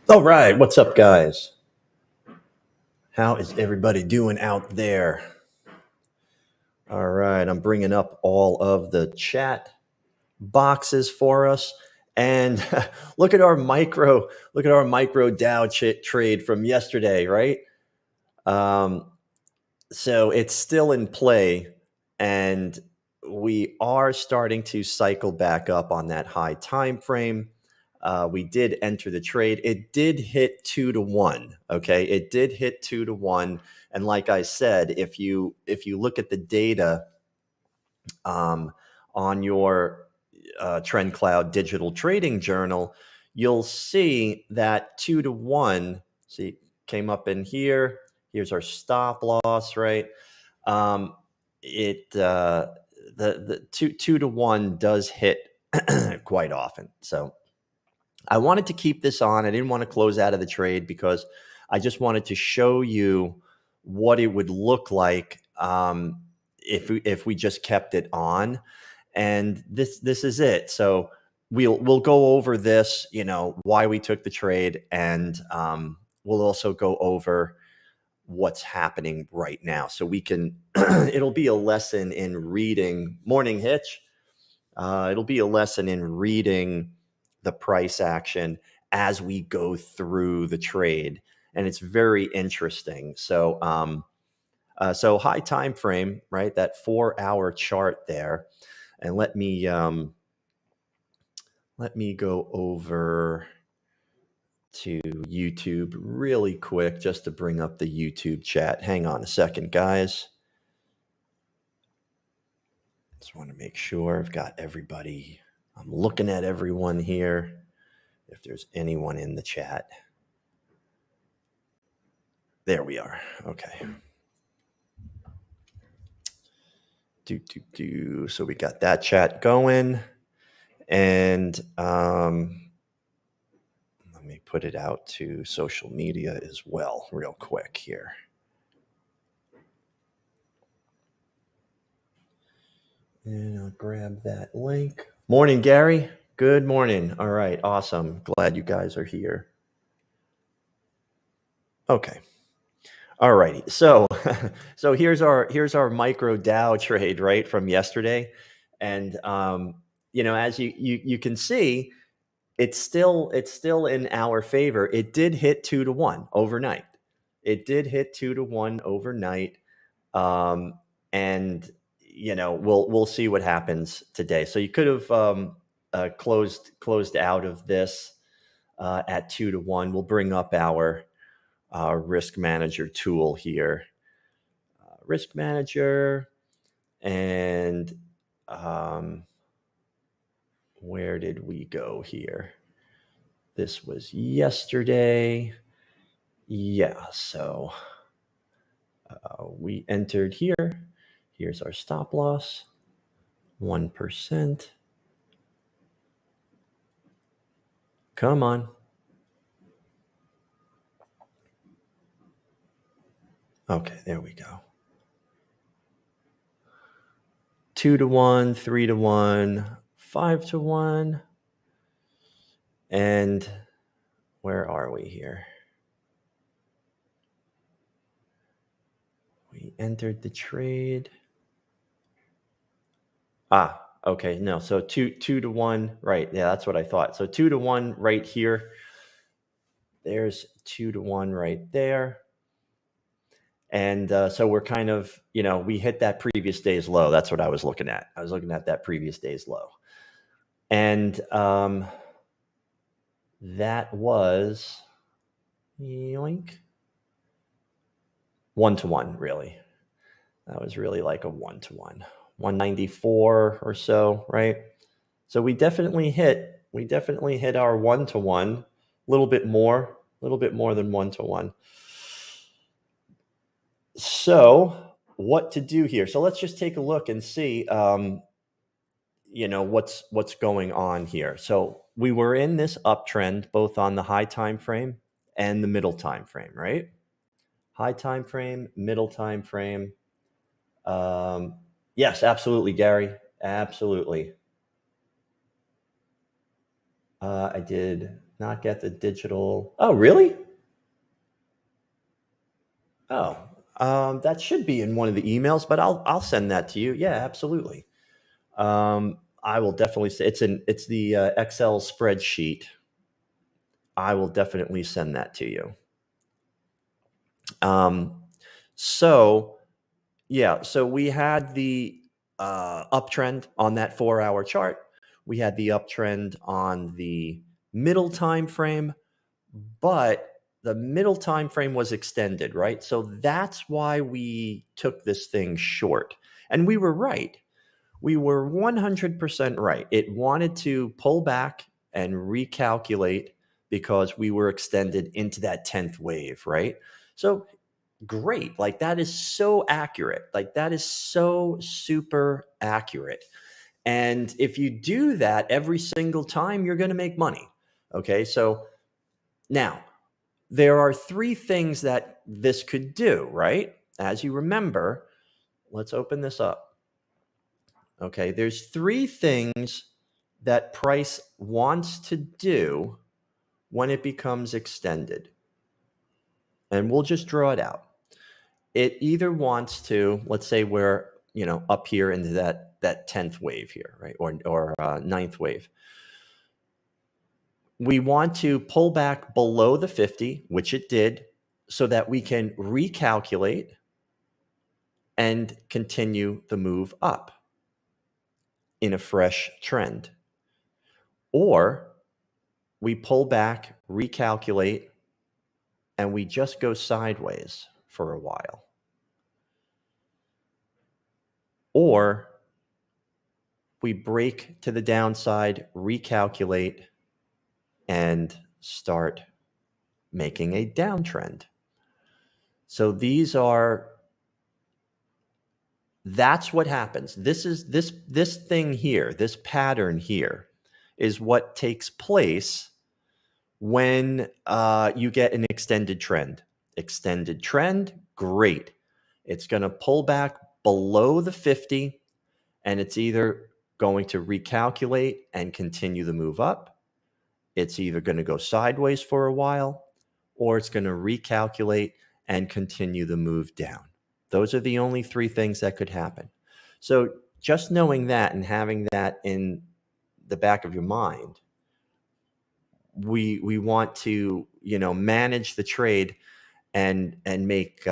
All right, what's up, guys? How is everybody doing out there? All right, I'm bringing up all of the chat boxes for us, and look at our micro Dow trade from yesterday, right? Um, so it's still in play, and we are starting to cycle back up on that high time frame. We did enter the trade. It did hit 2 to 1. Okay, it did hit 2 to 1. And like I said, if you look at the data um, on your TrendCloud digital trading journal, you'll see that 2 to 1. See, came up in here. Here's our stop loss, right? Um, it the 2 to 1 does hit quite often. So I wanted to keep this on. I didn't want to close out of the trade because I just wanted to show you what it would look like if we just kept it on. And this is it. So we'll go over this, why we took the trade, and we'll also go over what's happening right now. So we can it'll be a lesson in reading. Morning, Hitch. It'll be a lesson in reading the price action as we go through the trade, and it's very interesting. So high time frame, right? That 4-hour chart there, and let me go over to YouTube really quick just to bring up the YouTube chat. Hang on a second, guys. Just want to make sure I've got everybody. I'm looking at everyone here. If there's anyone in the chat. There we are. Okay. So we got that chat going. And let me put it out to social media as well, real quick here. And I'll grab that link. Morning, Gary. Good morning. All right, awesome. Glad you guys are here. Okay. All righty. So here's our micro Dow trade, right, from yesterday. And as you can see, it's still in our favor. It did hit 2 to 1 overnight. It did hit 2 to 1 overnight. And we'll see what happens today. So you could have closed out of this at 2 to 1. We'll bring up our risk manager tool here. Risk manager, and where did we go here? This was yesterday. Yeah, so we entered here. Here's our stop loss, 1%. Come on. Okay, there we go. 2 to 1, 3 to 1, 5 to 1. And where are we here? We entered the trade. Okay, no. So 2 to 1, right? Yeah, that's what I thought. So 2 to 1 right here. There's 2 to 1 right there. And so we're kind of, we hit that previous day's low. That's what I was looking at. I was looking at that previous day's low. And that was, yoink, 1 to 1, really. That was really like a 1 to 1. 194 or so, right? So we definitely hit our 1 to 1, a little bit more than 1 to 1. So what to do here? So let's just take a look and see, what's going on here. So we were in this uptrend both on the high time frame and the middle time frame, right? High time frame, middle time frame. Yes, absolutely, Gary. Absolutely. I did not get the digital. Oh, really? Oh, that should be in one of the emails, but I'll send that to you. Yeah, absolutely. I will definitely say it's the Excel spreadsheet. I will definitely send that to you. Um, so yeah, so we had the uptrend on that 4 hour chart. We had the uptrend on the middle time frame, but the middle time frame was extended, right? So that's why we took this thing short. And we were right. We were 100% right. It wanted to pull back and recalculate because we were extended into that 10th wave, right? So great. Like that is so accurate. Like that is so super accurate. And if you do that every single time, you're going to make money. Okay. So now there are three things that this could do, right? As you remember, let's open this up. Okay. There's three things that price wants to do when it becomes extended. And we'll just draw it out. It either wants to, let's say we're, up here into that 10th wave here, right? Or ninth wave. We want to pull back below the 50, which it did, so that we can recalculate and continue the move up in a fresh trend. Or we pull back, recalculate, and we just go sideways for a while. Or we break to the downside, recalculate, and start making a downtrend. So that's what happens. This thing here, this pattern here is what takes place when you get an extended trend. Extended trend, great. It's going to pull back below the 50 and it's either going to recalculate and continue the move up. It's either going to go sideways for a while or it's going to recalculate and continue the move down. Those are the only three things that could happen. So just knowing that and having that in the back of your mind, we want to manage the trade and make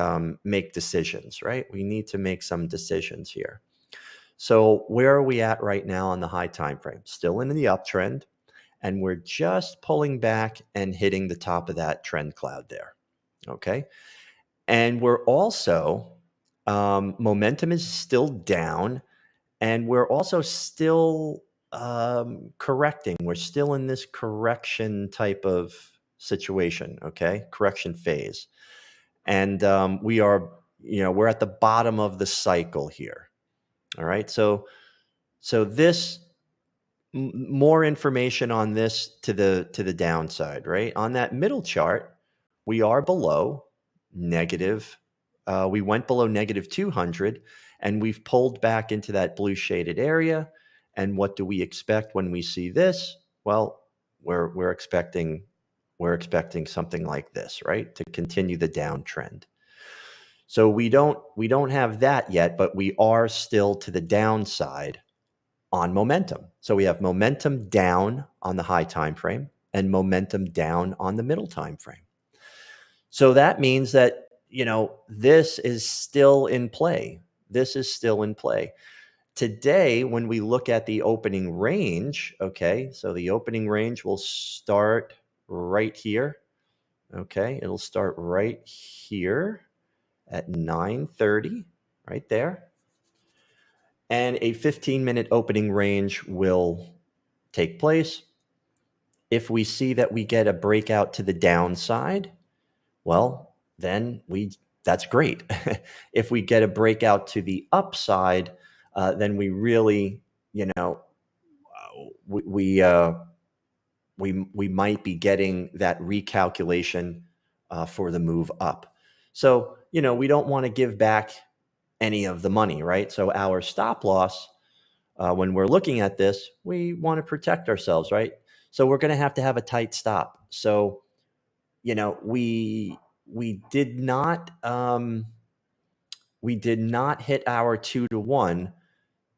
decisions, right? We need to make some decisions here. So where are we at right now on the high time frame? Still in the uptrend, and we're just pulling back and hitting the top of that trend cloud there. Okay. And we're also, momentum is still down, and we're also still correcting. We're still in this correction type of situation. Okay. Correction phase. And we're at the bottom of the cycle here. All right. So this, more information on this to the downside, right? On that middle chart, we are below negative. We went below negative 200, and we've pulled back into that blue shaded area. And what do we expect when we see this? Well, we're expecting something like this, right? To continue the downtrend. So we don't have that yet, but we are still to the downside on momentum. So we have momentum down on the high time frame and momentum down on the middle time frame. So that means that, this is still in play. This is still in play. Today, when we look at the opening range, okay, so the opening range will start right here. Okay, it'll start right here at 9:30, right there. And a 15-minute opening range will take place. If we see that we get a breakout to the downside, well, then that's great. If we get a breakout to the upside, then we really, we might be getting that recalculation for the move up. So, we don't want to give back any of the money, right? So our stop loss, when we're looking at this, we want to protect ourselves, right? So we're going to have a tight stop. So, you know, we did not hit our 2-to-1,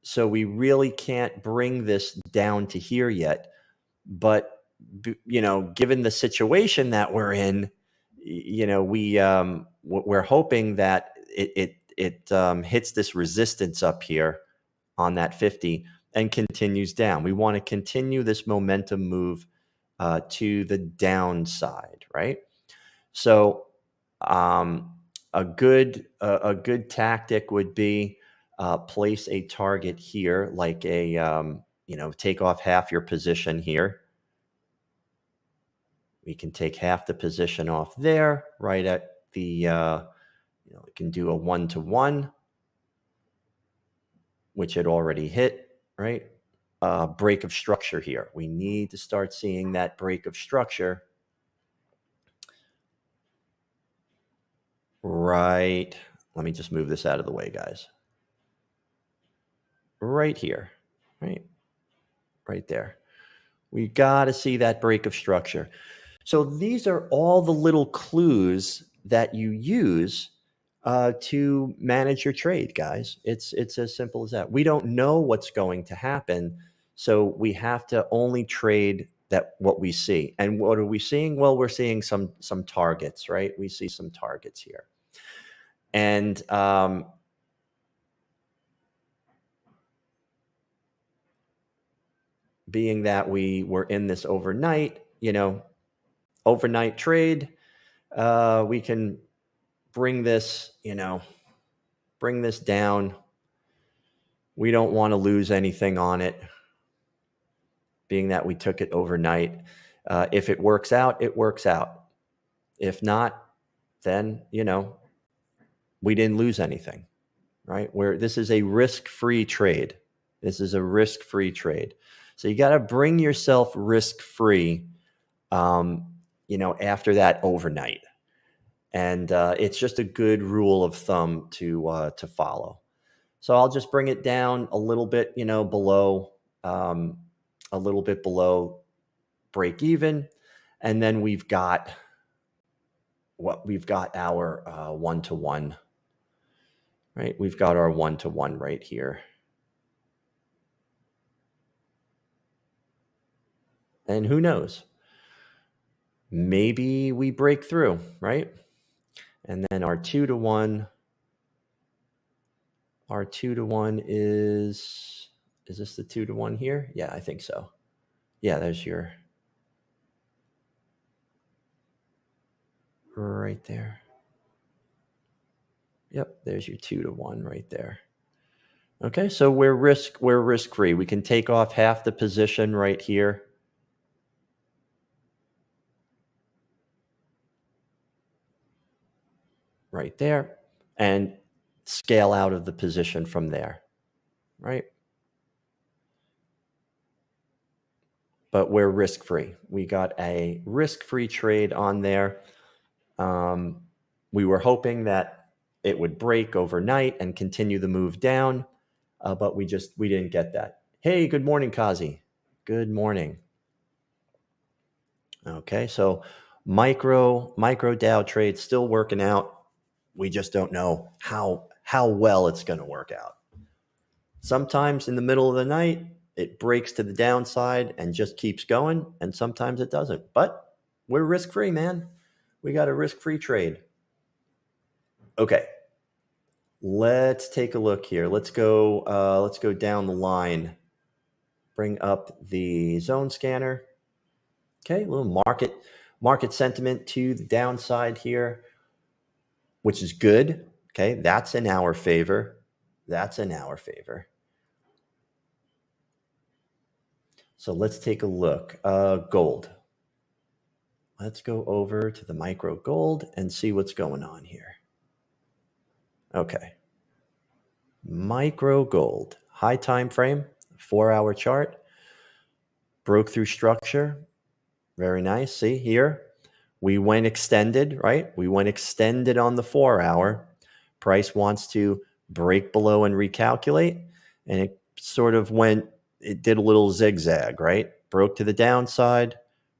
so we really can't bring this down to here yet. But you know, given the situation that we're in, you know, we're hoping that it hits this resistance up here on that 50 and continues down. We want to continue this momentum move to the downside, right? So a good tactic would be place a target here, like a you know, take off half your position here. We can take half the position off there, right at the you know, we can do a 1-to-1, which had already hit, right? Break of structure here. We need to start seeing that break of structure. Right. Let me just move this out of the way, guys. Right here, right? Right there. We got to see that break of structure. So these are all the little clues that you use to manage your trade, guys. It's as simple as that. We don't know what's going to happen, so we have to only trade that what we see. And what are we seeing? Well, we're seeing some targets, right? We see some targets here, and being that we were in this overnight, you know, overnight trade, we can bring this, you know, bring this down. We don't want to lose anything on it, being that we took it overnight. If it works out, it works out. If not, then, you know, we didn't lose anything, right? This is a risk-free trade. This is a risk-free trade. So you got to bring yourself risk-free, you know, after that overnight. And it's just a good rule of thumb to follow. So I'll just bring it down a little bit, you know, below, a little bit below break even. And then we've got our 1-to-1, right? We've got our 1-to-1 right here. And who knows? Maybe we break through, right? And then our 2-to-1, is this the 2-to-1 here? Yeah, I think so. Yeah, there's your, right there. Yep, there's your 2-to-1 right there. Okay, so we're risk-free. We can take off half the position right here. Right there, and scale out of the position from there, right? But we're risk-free. We got a risk-free trade on there. We were hoping that it would break overnight and continue the move down, but we didn't get that. Hey, good morning, Kazi. Good morning. Okay, so micro Dow trade still working out. We just don't know how well it's going to work out. Sometimes in the middle of the night, it breaks to the downside and just keeps going, and sometimes it doesn't. But we're risk-free, man. We got a risk-free trade. Okay, let's take a look here. Let's go down the line. Bring up the zone scanner. Okay, a little market sentiment to the downside here, which is good. Okay, that's in our favor. That's in our favor. So let's take a look. Gold. Let's go over to the micro gold and see what's going on here. Okay. Micro gold, high time frame, 4-hour chart, broke through structure. Very nice. See here, we went extended, right? We went extended on the 4-hour. Price wants to break below and recalculate, and it sort of it did a little zigzag, right? Broke to the downside,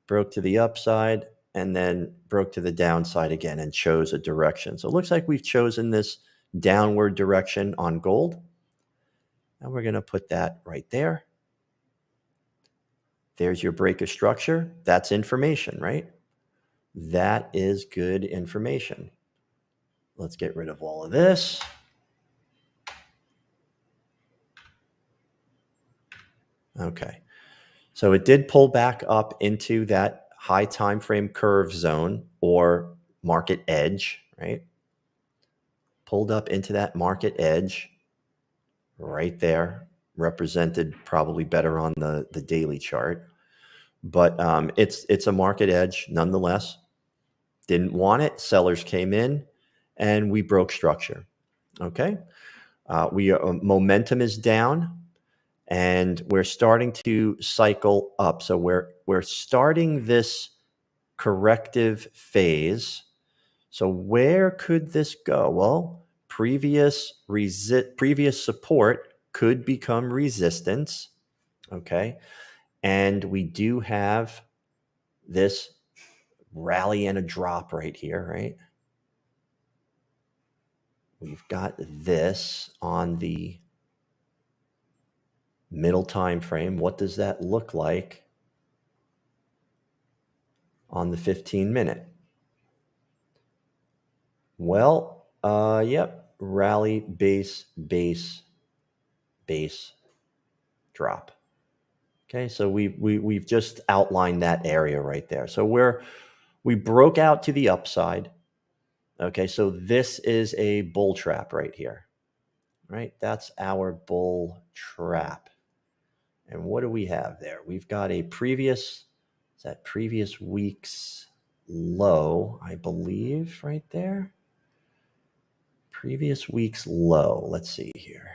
broke to the upside, and then broke to the downside again and chose a direction. So it looks like we've chosen this downward direction on gold. And we're going to put that right there. There's your break of structure. That's information, right? That is good information. Let's get rid of all of this. Okay. So it did pull back up into that high time frame curve zone or market edge, right? Pulled up into that market edge right there, represented probably better on the daily chart. But it's a market edge nonetheless. Didn't want it. Sellers came in and we broke structure. Okay. Momentum is down and we're starting to cycle up. So we're starting this corrective phase. So where could this go? Well, previous support could become resistance. Okay. And we do have this rally and a drop right here, right? We've got this on the middle time frame. What does that look like on the 15-minute? Well, yep, rally, base, drop. Okay, so we've just outlined that area right there. So we broke out to the upside. Okay, so this is a bull trap right here, right? That's our bull trap. And what do we have there? We've got a previous week's low, I believe, right there. Previous week's low. Let's see here.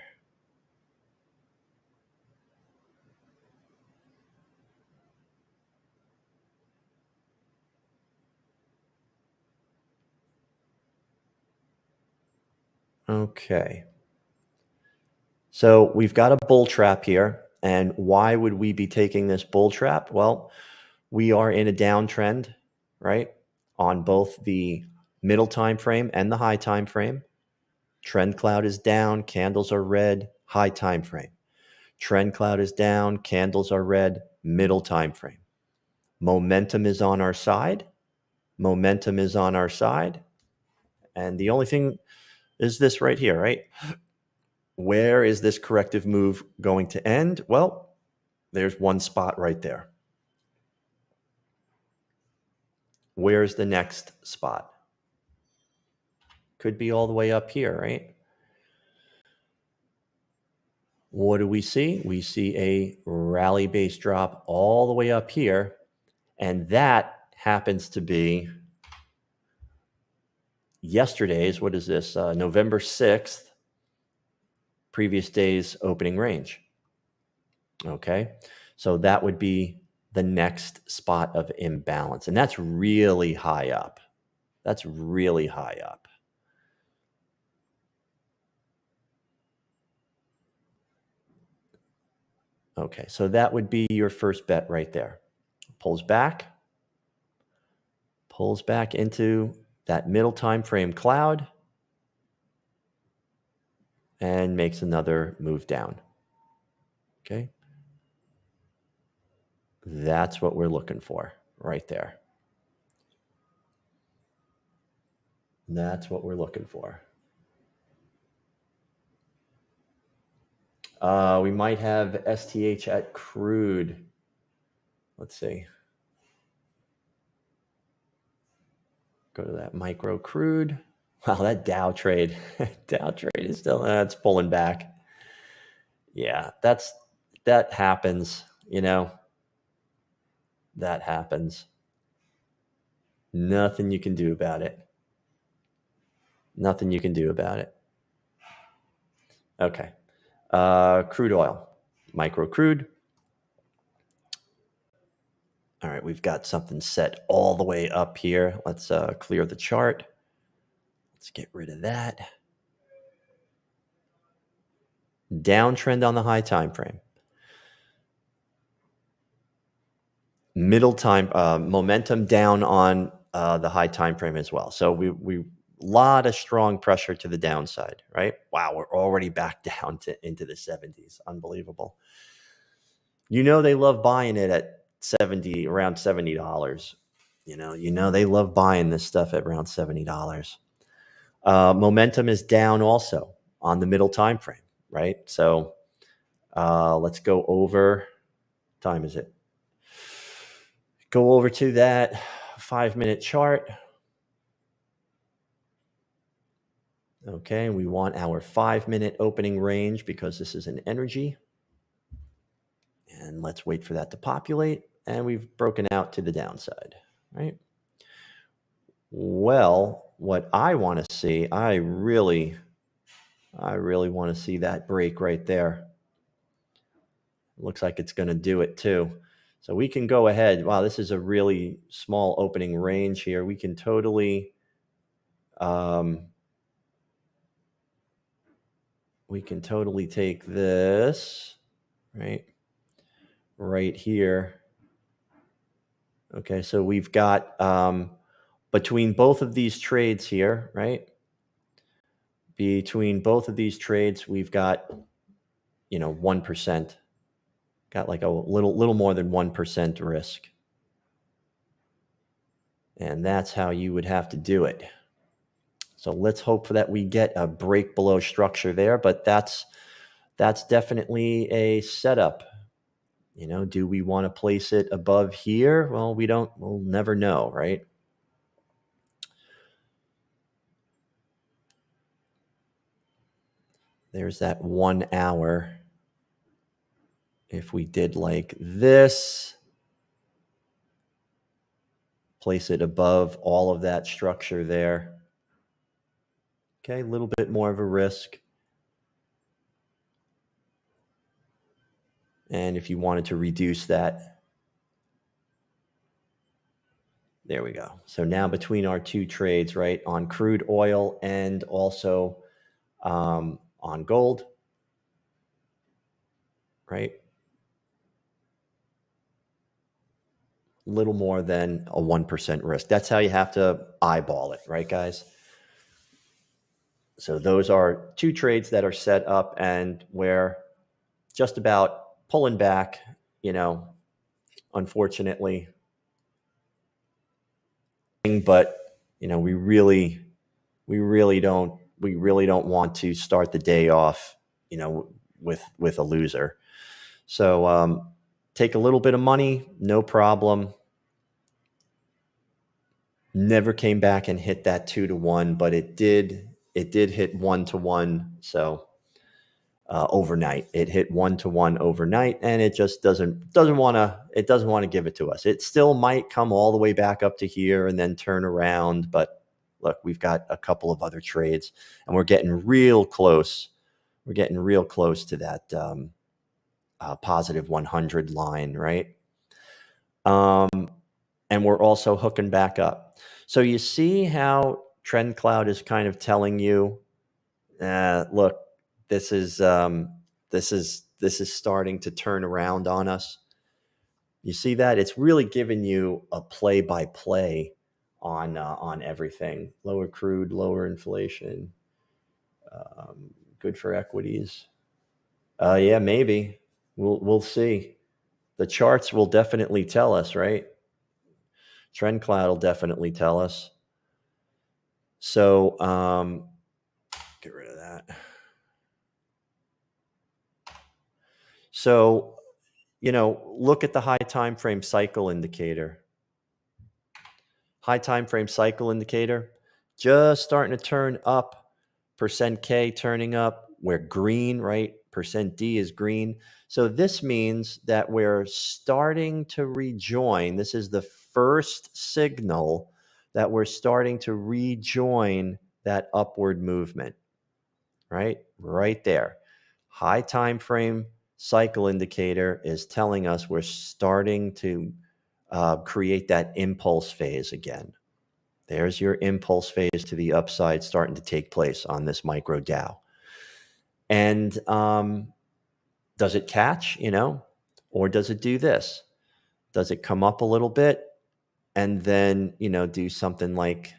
Okay. So we've got a bull trap here. And why would we be taking this bull trap? Well, we are in a downtrend, right? On both the middle time frame and the high time frame. TrendCloud is down, candles are red, high time frame. TrendCloud is down, candles are red, middle time frame. Momentum is on our side. Momentum is on our side. And the only thing is this right here, right? Where is this corrective move going to end? Well, there's one spot right there. Where's the next spot? Could be all the way up here, right? What do we see? We see a rally base drop all the way up here. And that happens to be yesterday's, what is this, November 6th, previous day's opening range. Okay, so that would be the next spot of imbalance. And that's really high up. That's really high up. Okay, so that would be your first bet right there. Pulls back into that middle time frame cloud and makes another move down. Okay. That's what we're looking for right there. That's what we're looking for. We might have STH at crude. Let's see. Go to that micro crude. Wow, that Dow trade. Dow trade is still, it's pulling back. Yeah, that happens, you know. That happens. Nothing you can do about it. Nothing you can do about it. Okay. Crude oil, micro crude. All right, we've got something set all the way up here. Let's clear the chart. Let's get rid of that. Downtrend on the high time frame. Middle time momentum down on the high time frame as well. So we lot of strong pressure to the downside, right? Wow, we're already back down into the 70s. Unbelievable. You know they love buying it at around $70. You know they love buying this stuff at around $70. Momentum is down also on the middle time frame, right? So let's go over. Time is it? Go over to that 5-minute chart. Okay, we want our 5-minute opening range because this is an energy. And let's wait for that to populate. And we've broken out to the downside, right? Well, what I want to see, I really want to see that break right there. Looks like it's going to do it too. So we can go ahead. Wow, this is a really small opening range here. We can totally take this right here. Okay, so we've got between both of these trades here, right? Between both of these trades, we've got 1%. Got like a little more than 1% risk. And that's how you would have to do it. So let's hope that we get a break below structure there, but that's definitely a setup. Do we want to place it above here? Well, we'll never know, right? There's that 1 hour. If we did like this, place it above all of that structure there. Okay, a little bit more of a risk. And if you wanted to reduce that, there we go. So now between our two trades, right, on crude oil and also on gold, right, a little more than a 1% risk. That's how you have to eyeball it, right, guys? So those are two trades that are set up and we're just about pulling back, unfortunately. But we really don't want to start the day off, with a loser. So take a little bit of money, no problem. Never came back and hit that 2-to-1, but it did hit 1-to-1. So overnight, it hit 1-to-1 overnight, and it just doesn't want to give it to us. It still might come all the way back up to here and then turn around, but look, we've got a couple of other trades, and we're getting real close. We're getting real close to that positive 100 line, right? And we're also hooking back up. So you see how TrendCloud is kind of telling you, look, this is starting to turn around on us. You see that? It's really giving you a play-by-play on everything. Lower crude, lower inflation. Good for equities. Yeah, maybe. We'll see. The charts will definitely tell us, right? TrendCloud will definitely tell us. So get rid of that. So, look at the high time frame cycle indicator. High time frame cycle indicator just starting to turn up. %K turning up. We're green, right? %D is green. So this means that we're starting to rejoin. This is the first signal that we're starting to rejoin that upward movement, right? Right there. High time frame cycle indicator is telling us we're starting to create that impulse phase again. There's your impulse phase to the upside starting to take place on this micro Dow. And does it catch, or does it do this? Does it come up a little bit and then, do something like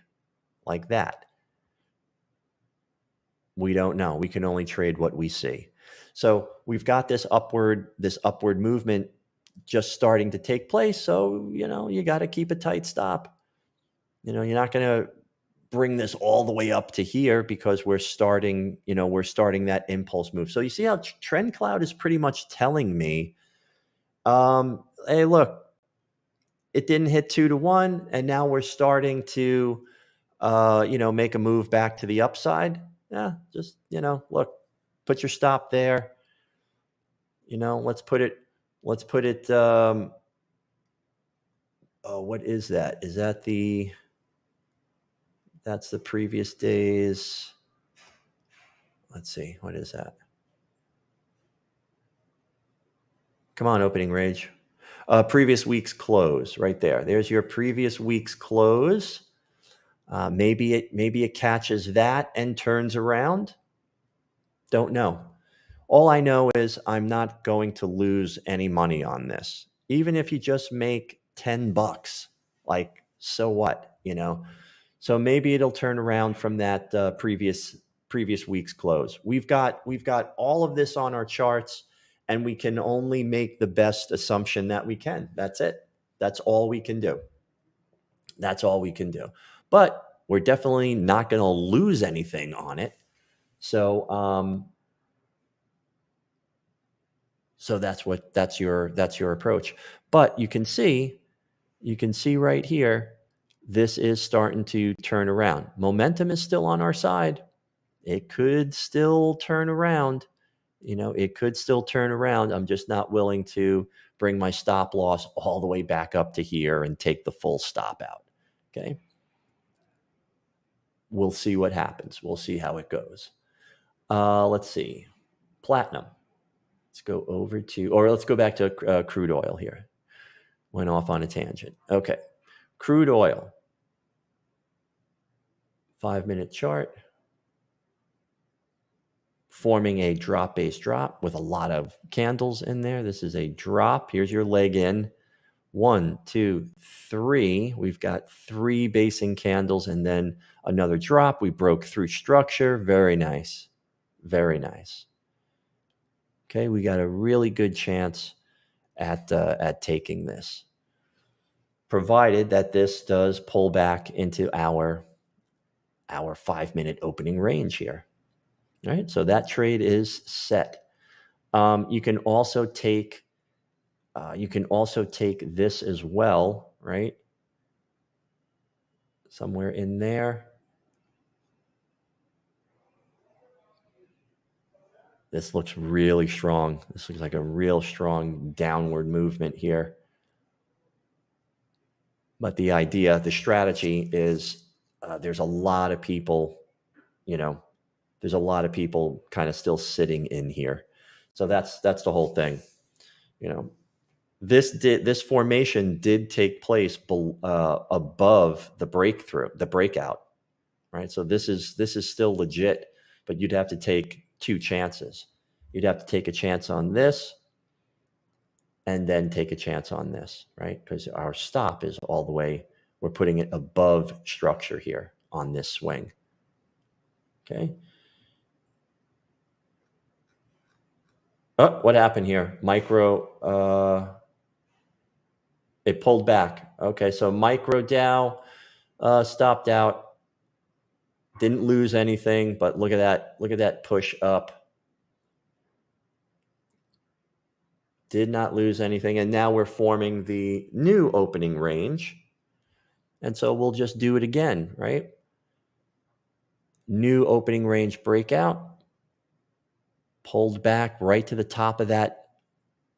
that? We don't know. We can only trade what we see. So we've got this upward movement just starting to take place. So, you got to keep a tight stop. You're not going to bring this all the way up to here because we're starting that impulse move. So you see how TrendCloud is pretty much telling me, hey, look, it didn't hit 2-to-1, and now we're starting to, make a move back to the upside. Yeah, just, look, put your stop there. Let's put it, what is that? Is that that's the previous days. Let's see, what is that? Come on, opening range. Previous week's close right there. There's your previous week's close. Maybe it catches that and turns around. Don't know. All I know is I'm not going to lose any money on this. Even if you just make $10, like, so what, So maybe it'll turn around from that previous week's close. We've got all of this on our charts, and we can only make the best assumption that we can. That's it. That's all we can do. But we're definitely not going to lose anything on it. So that's your approach. But you can see right here, this is starting to turn around. Momentum is still on our side. It could still turn around. It could still turn around. I'm just not willing to bring my stop loss all the way back up to here and take the full stop out. Okay. We'll see what happens. We'll see how it goes. Let's see. Platinum. Let's go back to crude oil here. Went off on a tangent. Okay. Crude oil. 5-minute chart. Forming a drop-based drop with a lot of candles in there. This is a drop. Here's your leg in. 1, 2, 3. We've got 3 basing candles and then another drop. We broke through structure. Very nice. Very nice. Okay, we got a really good chance at taking this, provided that this does pull back into our 5-minute opening range here. All right, so that trade is set. You can also take this as well, right? Somewhere in there. This looks really strong. This looks like a real strong downward movement here. But the strategy is there's a lot of people, kind of still sitting in here. So that's the whole thing. This formation did take place above the breakout, right? So this is still legit, but you'd have to take 2 chances. You'd have to take a chance on this and then take a chance on this, right? Because our stop is all the way, we're putting it above structure here on this swing. Okay. Oh, what happened here? Micro, it pulled back. Okay, so micro Dow stopped out. Didn't lose anything, but look at that. Look at that push up. Did not lose anything. And now we're forming the new opening range. And so we'll just do it again, right? New opening range breakout. Pulled back right to the top of that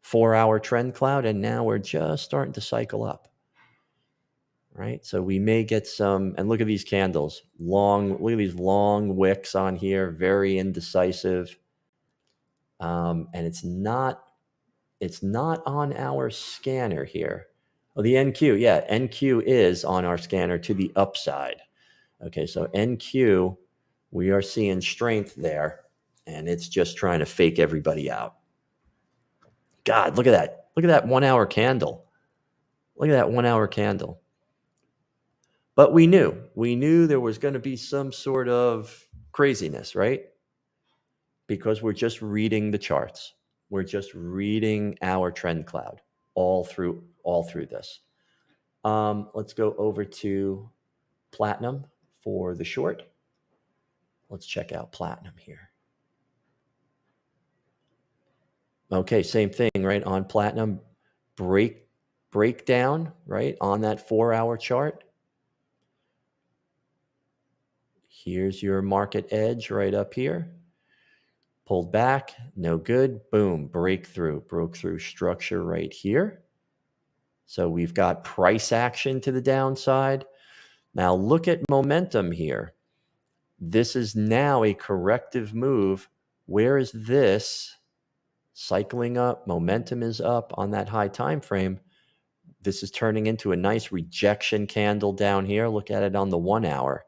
4-hour trend cloud. And now we're just starting to cycle up. Right? So we may get some, and look at these candles. Look at these long wicks on here, very indecisive. And it's not on our scanner here. Oh, the NQ, yeah, NQ is on our scanner to the upside. Okay, so NQ, we are seeing strength there. and it's just trying to fake everybody out. God, look at that. Look at that 1 hour candle. Look at that 1 hour candle. But we knew there was going to be some sort of craziness, right? Because we're just reading the charts. We're just reading our trend cloud all through this. Let's go over to platinum for the short. Let's check out platinum here. Okay, same thing, right? On platinum, breakdown, right? On that 4 hour chart. Here's your market edge right up here. Pulled back, no good. Boom, breakthrough, broke through structure right here. So we've got price action to the downside. Now look at momentum here. This is now a corrective move. Where is this? Cycling up, momentum is up on that high time frame. This is turning into a nice rejection candle down here. Look at it on the 1 hour.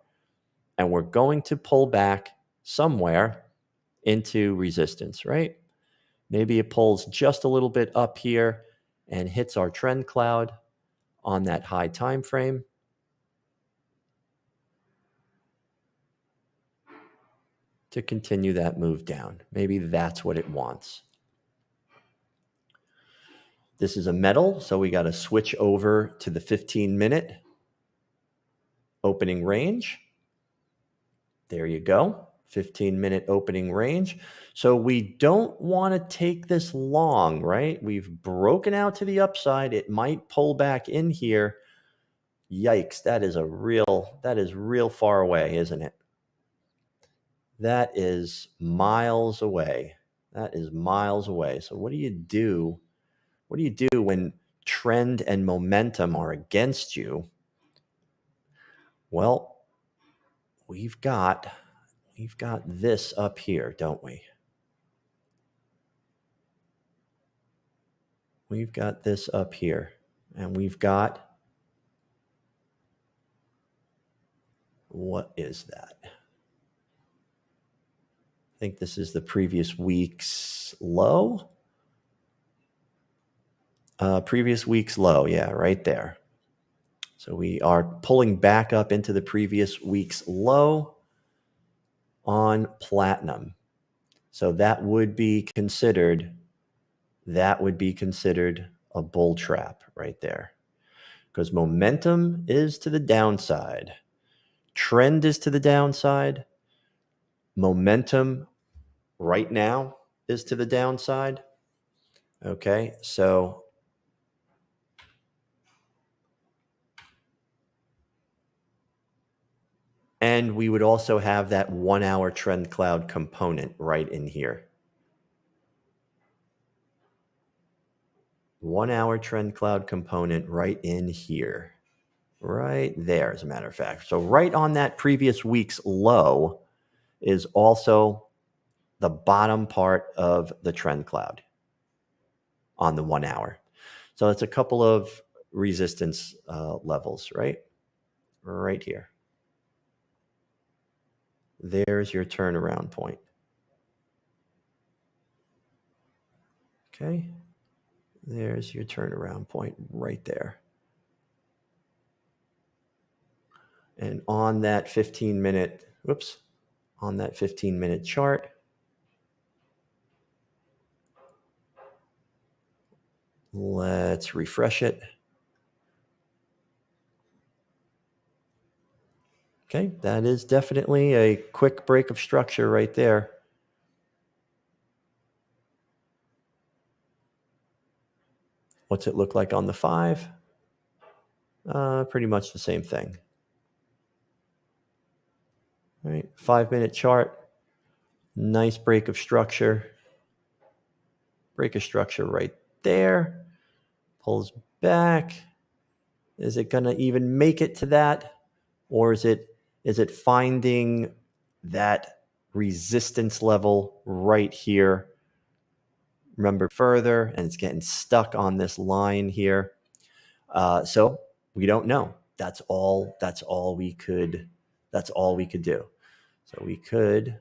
And we're going to pull back somewhere into resistance, right? Maybe it pulls just a little bit up here and hits our trend cloud on that high time frame. To continue that move down. Maybe that's what it wants. This is a metal, so we got to switch over to the 15-minute opening range. There you go, 15-minute opening range. So we don't want to take this long, right? We've broken out to the upside. It might pull back in here. Yikes, that is real far away, isn't it? That is miles away. That is miles away. So what do you do? What do you do when trend and momentum are against you? Well, we've got this up here, don't we? We've got this up here, and we've got, what is that? I think this is the previous week's low. Previous week's low, yeah, right there. So we are pulling back up into the previous week's low on platinum. So that would be considered a bull trap right there, because momentum is to the downside. Trend is to the downside. Momentum right now is to the downside. Okay, so and we would also have that 1 hour trend cloud component right in here. 1 hour trend cloud component right in here. Right there, as a matter of fact. So right on that previous week's low is also the bottom part of the trend cloud on the 1 hour. So it's a couple of resistance levels, right? Right here. There's your turnaround point. Okay. There's your turnaround point right there. And on that 15-minute, on that 15-minute chart, let's refresh it. Okay, that is definitely a quick break of structure right there. What's it look like on the 5? Pretty much the same thing. All right, 5-minute chart, nice break of structure. Break of structure right there. Pulls back. Is it going to even make it to that? Or is it finding that resistance level right here? Remember further, and it's getting stuck on this line here. So we don't know. That's all we could do. So we could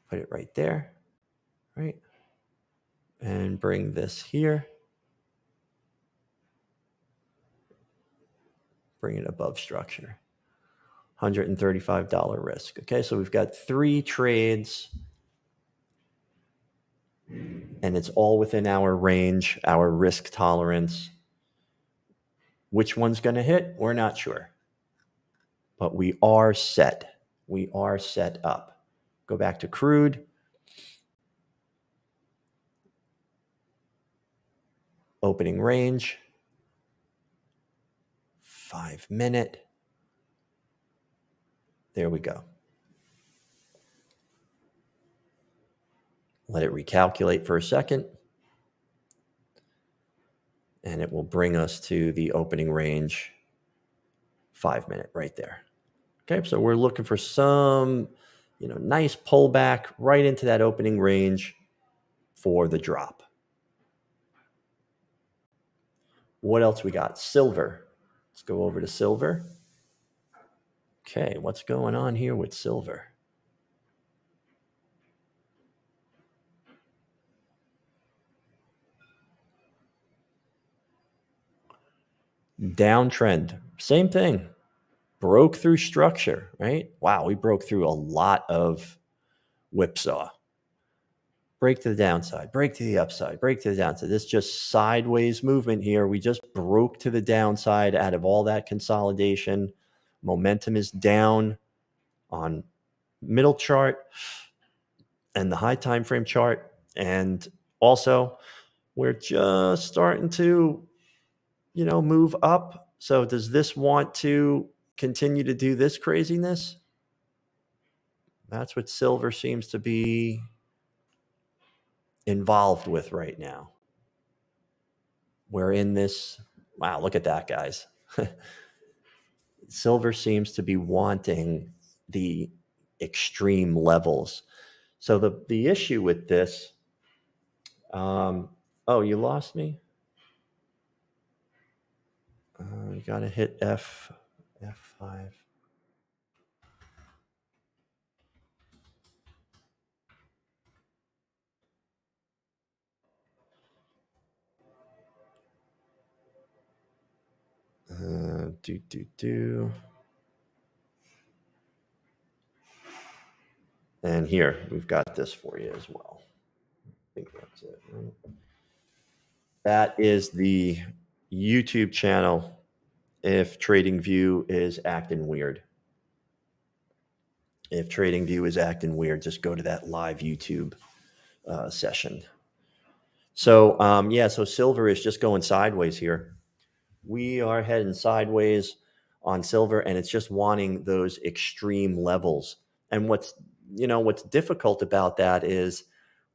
Put it right there, right? And bring this here. Bring it above structure. $135 risk. Okay, so we've got 3 trades, and it's all within our range, our risk tolerance. Which one's going to hit? We're not sure. But we are set. We are set up. Go back to crude. Opening range. 5 minute. There we go. Let it recalculate for a second. And it will bring us to the opening range 5 minute right there. Okay, so we're looking for some, nice pullback right into that opening range for the drop. What else we got? Silver. Let's go over to silver. Okay, what's going on here with silver? Downtrend. Same thing. Broke through structure, right? Wow, we broke through a lot of whipsaw. Break to the downside, break to the upside, break to the downside. This just sideways movement here. We just broke to the downside out of all that consolidation. Momentum is down on middle chart and the high time frame chart. And also, we're just starting to, move up. So does this want to continue to do this craziness? That's what silver seems to be involved with right now. We're in this, wow, look at that, guys. Silver seems to be wanting the extreme levels. So the issue with this, oh, you lost me? You got to hit F5. And here, we've got this for you as well. I think that's it, right? That is the YouTube channel if TradingView is acting weird. If TradingView is acting weird, just go to that live YouTube session. So, so silver is just going sideways here. We are heading sideways on silver, and it's just wanting those extreme levels. And what's difficult about that is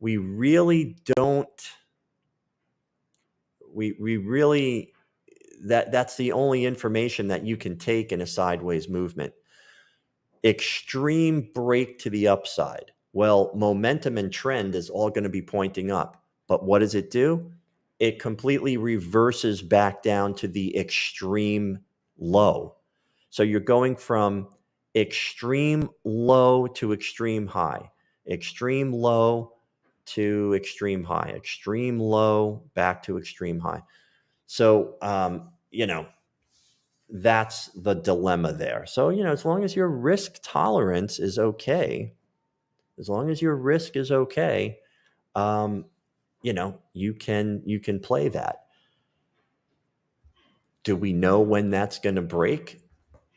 we really don't, that's the only information that you can take in a sideways movement. Extreme break to the upside. Well, momentum and trend is all going to be pointing up. But what does it do? It completely reverses back down to the extreme low. So you're going from extreme low to extreme high, extreme low to extreme high, extreme low back to extreme high. So, that's the dilemma there. So, as long as your risk tolerance is okay, you can play that. Do we know when that's going to break?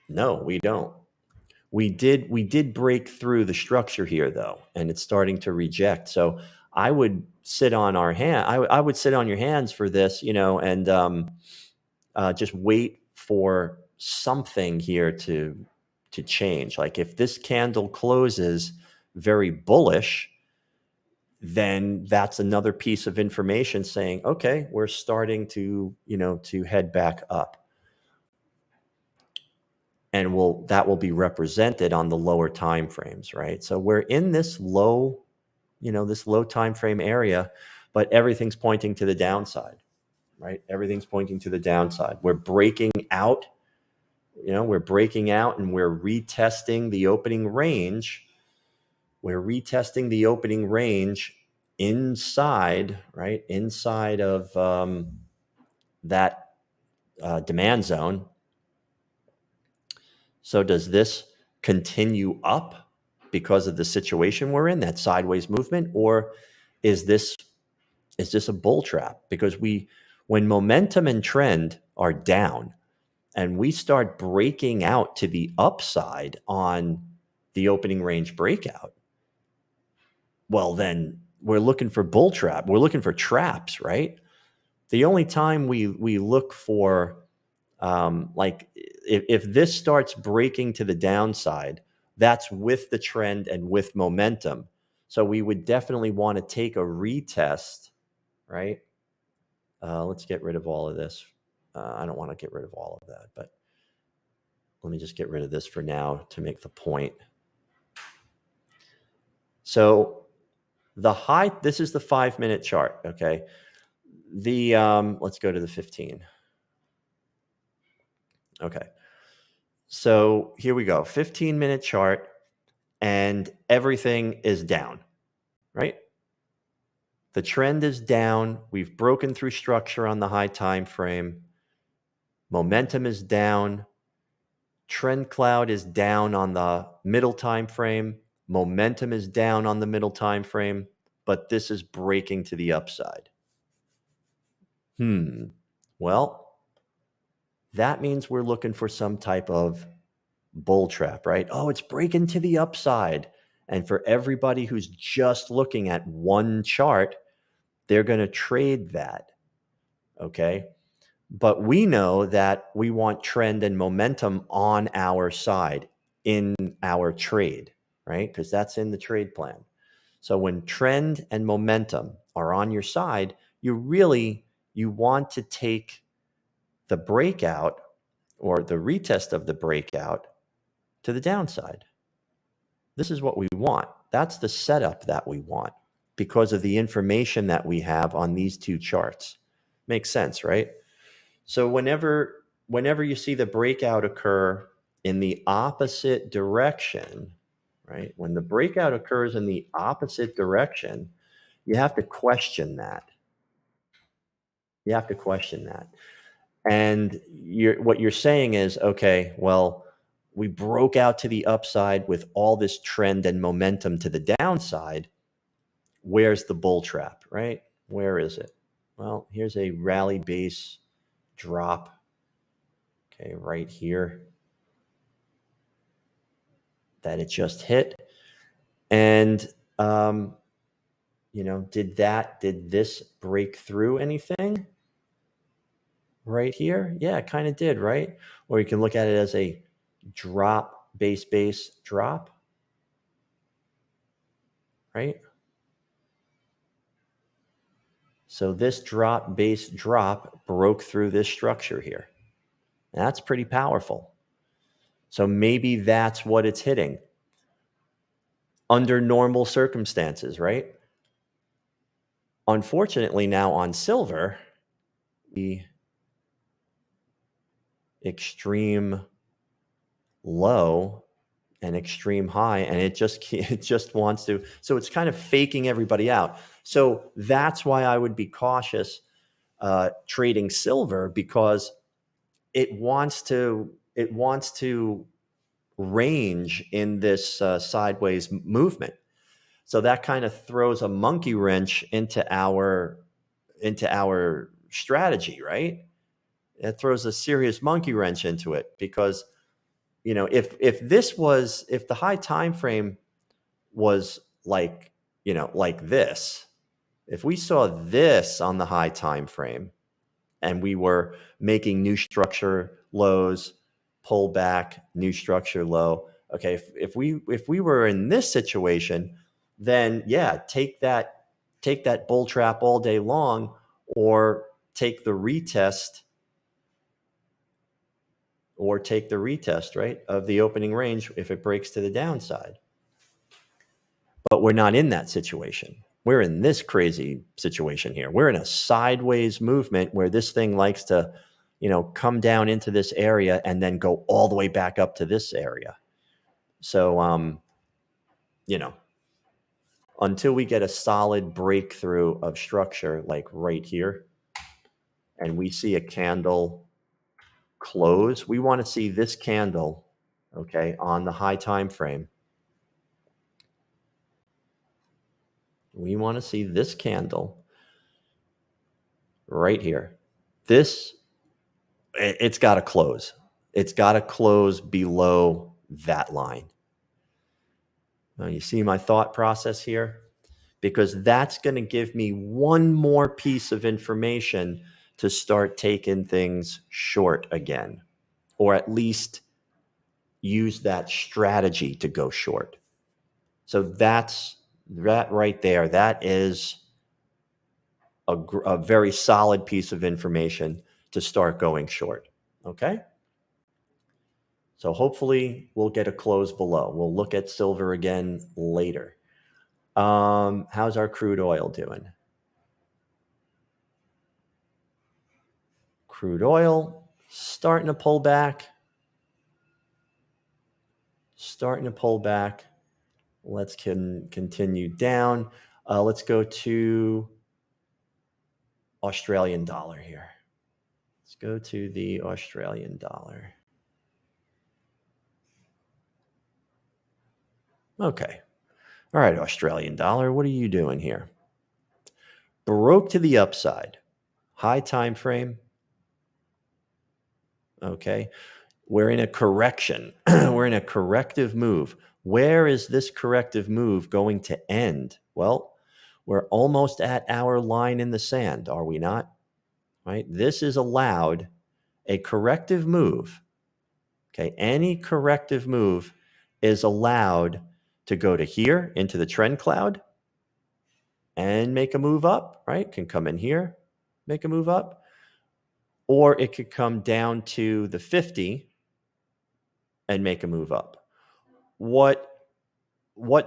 No, we don't. We did break through the structure here though, and it's starting to reject. So I would sit on our hand. I would sit on your hands for this, and just wait for something here to change. Like if this candle closes very bullish, then that's another piece of information saying, okay, we're starting to head back up. And that will be represented on the lower time frames, right? So we're in this low time frame area, but everything's pointing to the downside, right? Everything's pointing to the downside. We're breaking out, and we're retesting the opening range we're retesting the opening range inside, right? Inside of that demand zone. So does this continue up because of the situation we're in, that sideways movement, or is this a bull trap? Because when momentum and trend are down and we start breaking out to the upside on the opening range breakout, well, then we're looking for bull trap. We're looking for traps, right? The only time we look for like if this starts breaking to the downside, that's with the trend and with momentum. So we would definitely want to take a retest, right? Let's get rid of all of this. I don't want to get rid of all of that, but let me just get rid of this for now to make the point. So the high, this is the 5-minute chart, okay? The let's go to the 15. Okay. So here we go, 15-minute chart, and everything is down, right? The trend is down. We've broken through structure on the high time frame. Momentum is down. TrendCloud is down on the middle time frame. Momentum is down on the middle time frame, but this is breaking to the upside. Well, that means we're looking for some type of bull trap, right? Oh, it's breaking to the upside. And for everybody who's just looking at one chart, they're going to trade that, okay? But we know that we want trend and momentum on our side in our trade, right? Because that's in the trade plan. So when trend and momentum are on your side, you want to take the breakout or the retest of the breakout to the downside. This is what we want. That's the setup that we want because of the information that we have on these two charts. Makes sense, right? So whenever you see the breakout occur in the opposite direction, right? When the breakout occurs in the opposite direction, you have to question that. You have to question that. And what you're saying is, okay, well, we broke out to the upside with all this trend and momentum to the downside. Where's the bull trap, right? Where is it? Well, here's a rally base drop. Okay, right here that it just hit. And, did this break through anything right here? Yeah, it kind of did, right? Or you can look at it as a drop, base drop, right? So this drop, base drop broke through this structure here. That's pretty powerful. So maybe that's what it's hitting under normal circumstances, right? Unfortunately, now on silver, the extreme low and extreme high, and it just wants to, so it's kind of faking everybody out. So that's why I would be cautious trading silver, because it wants to range in this sideways movement. So that kind of throws a monkey wrench into our strategy, right? It throws a serious monkey wrench into it, because if the high time frame was like this, if we saw this on the high time frame and we were making new structure lows, pull back, new structure low, okay, if we were in this situation, then yeah, take that bull trap all day long, or take the retest right, of the opening range if it breaks to the downside. But we're not in that situation. We're in this crazy situation here. We're in a sideways movement where this thing likes to, come down into this area and then go all the way back up to this area. So, until we get a solid breakthrough of structure, like right here, and we see a candle close. We want to see this candle, okay, on the high time frame. We want to see this candle right here. This, it's got to close. It's got to close below that line. Now, you see my thought process here? Because that's going to give me one more piece of information to start taking things short again, or at least use that strategy to go short. So that's that right there. That is a very solid piece of information to start going short. Okay. So hopefully we'll get a close below. We'll look at silver again later. How's our crude oil doing? Crude oil starting to pull back. Starting to pull back. Let's continue down. Let's go to Australian dollar here. Let's go to the Australian dollar. Okay. All right, Australian dollar, what are you doing here? Broke to the upside. High time frame. Okay. We're in a correction. We're in a corrective move. Where is this corrective move going to end? Well, we're almost at our line in the sand, are we not? Right? This is allowed a corrective move. Okay. Any corrective move is allowed to go to here into the trend cloud and make a move up, right? Can come in here, make a move up, or it could come down to the 50 and make a move up. What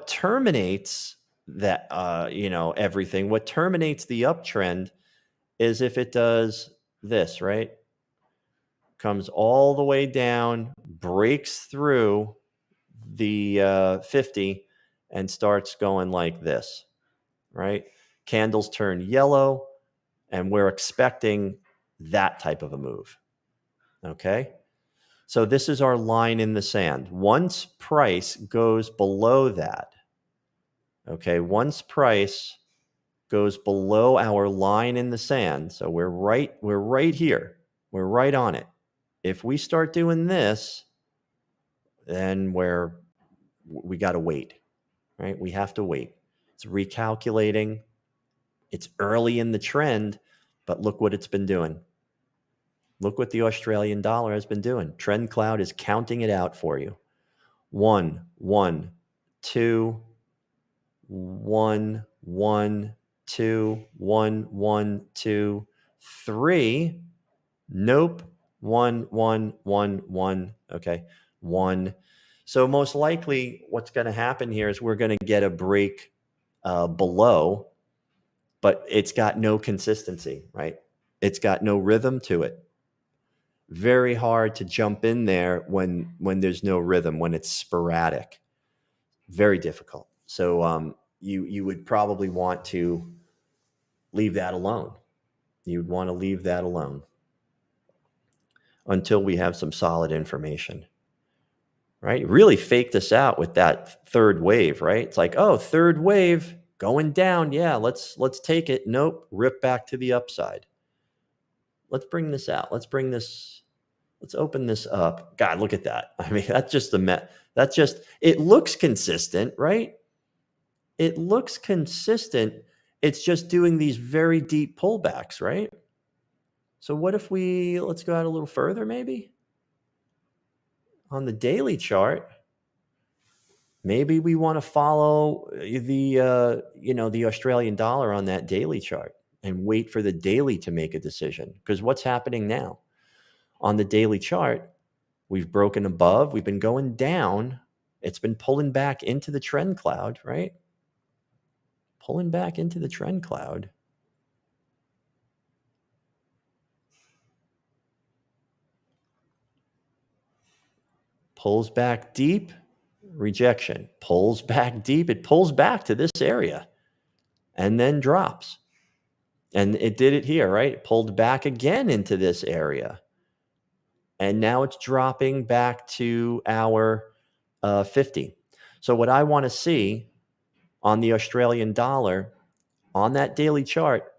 terminates that, everything, what terminates the uptrend is if it does this, right? Comes all the way down, breaks through the 50 and starts going like this, right? Candles turn yellow, and we're expecting that type of a move. Okay. So this is our line in the sand. Once price goes below that, okay, once price goes below our line in the sand, so we're right here. We're right on it. If we start doing this, then we got to wait, right? We have to wait. It's recalculating. It's early in the trend, but look what it's been doing. Look what the Australian dollar has been doing. TrendCloud is counting it out for you. 1, 1, 2, 1, 1, 2, 1, 1, 2, 3. Nope. 1, 1, 1, 1. Okay. 1. So most likely what's going to happen here is we're going to get a break below, but it's got no consistency, right? It's got no rhythm to it. Very hard to jump in there when there's no rhythm, when it's sporadic. Very difficult. So you would probably want to leave that alone. You'd want to leave that alone until we have some solid information, right? Really fake this out with that third wave, right? It's like, oh, third wave going down. Yeah, let's take it. Nope, rip back to the upside. Let's bring this out. Let's open this up. God, look at that. I mean, that's just it looks consistent, right? It looks consistent. It's just doing these very deep pullbacks, right? So what if let's go out a little further maybe? On the daily chart, maybe we want to follow the Australian dollar on that daily chart and wait for the daily to make a decision. Because what's happening now? On the daily chart, we've broken above. We've been going down. It's been pulling back into the trend cloud, right? Pulling back into the trend cloud. Pulls back deep, rejection, pulls back deep. It pulls back to this area and then drops. And it did it here, right? It pulled back again into this area. And now it's dropping back to our 50. So what I want to see on the Australian dollar, on that daily chart,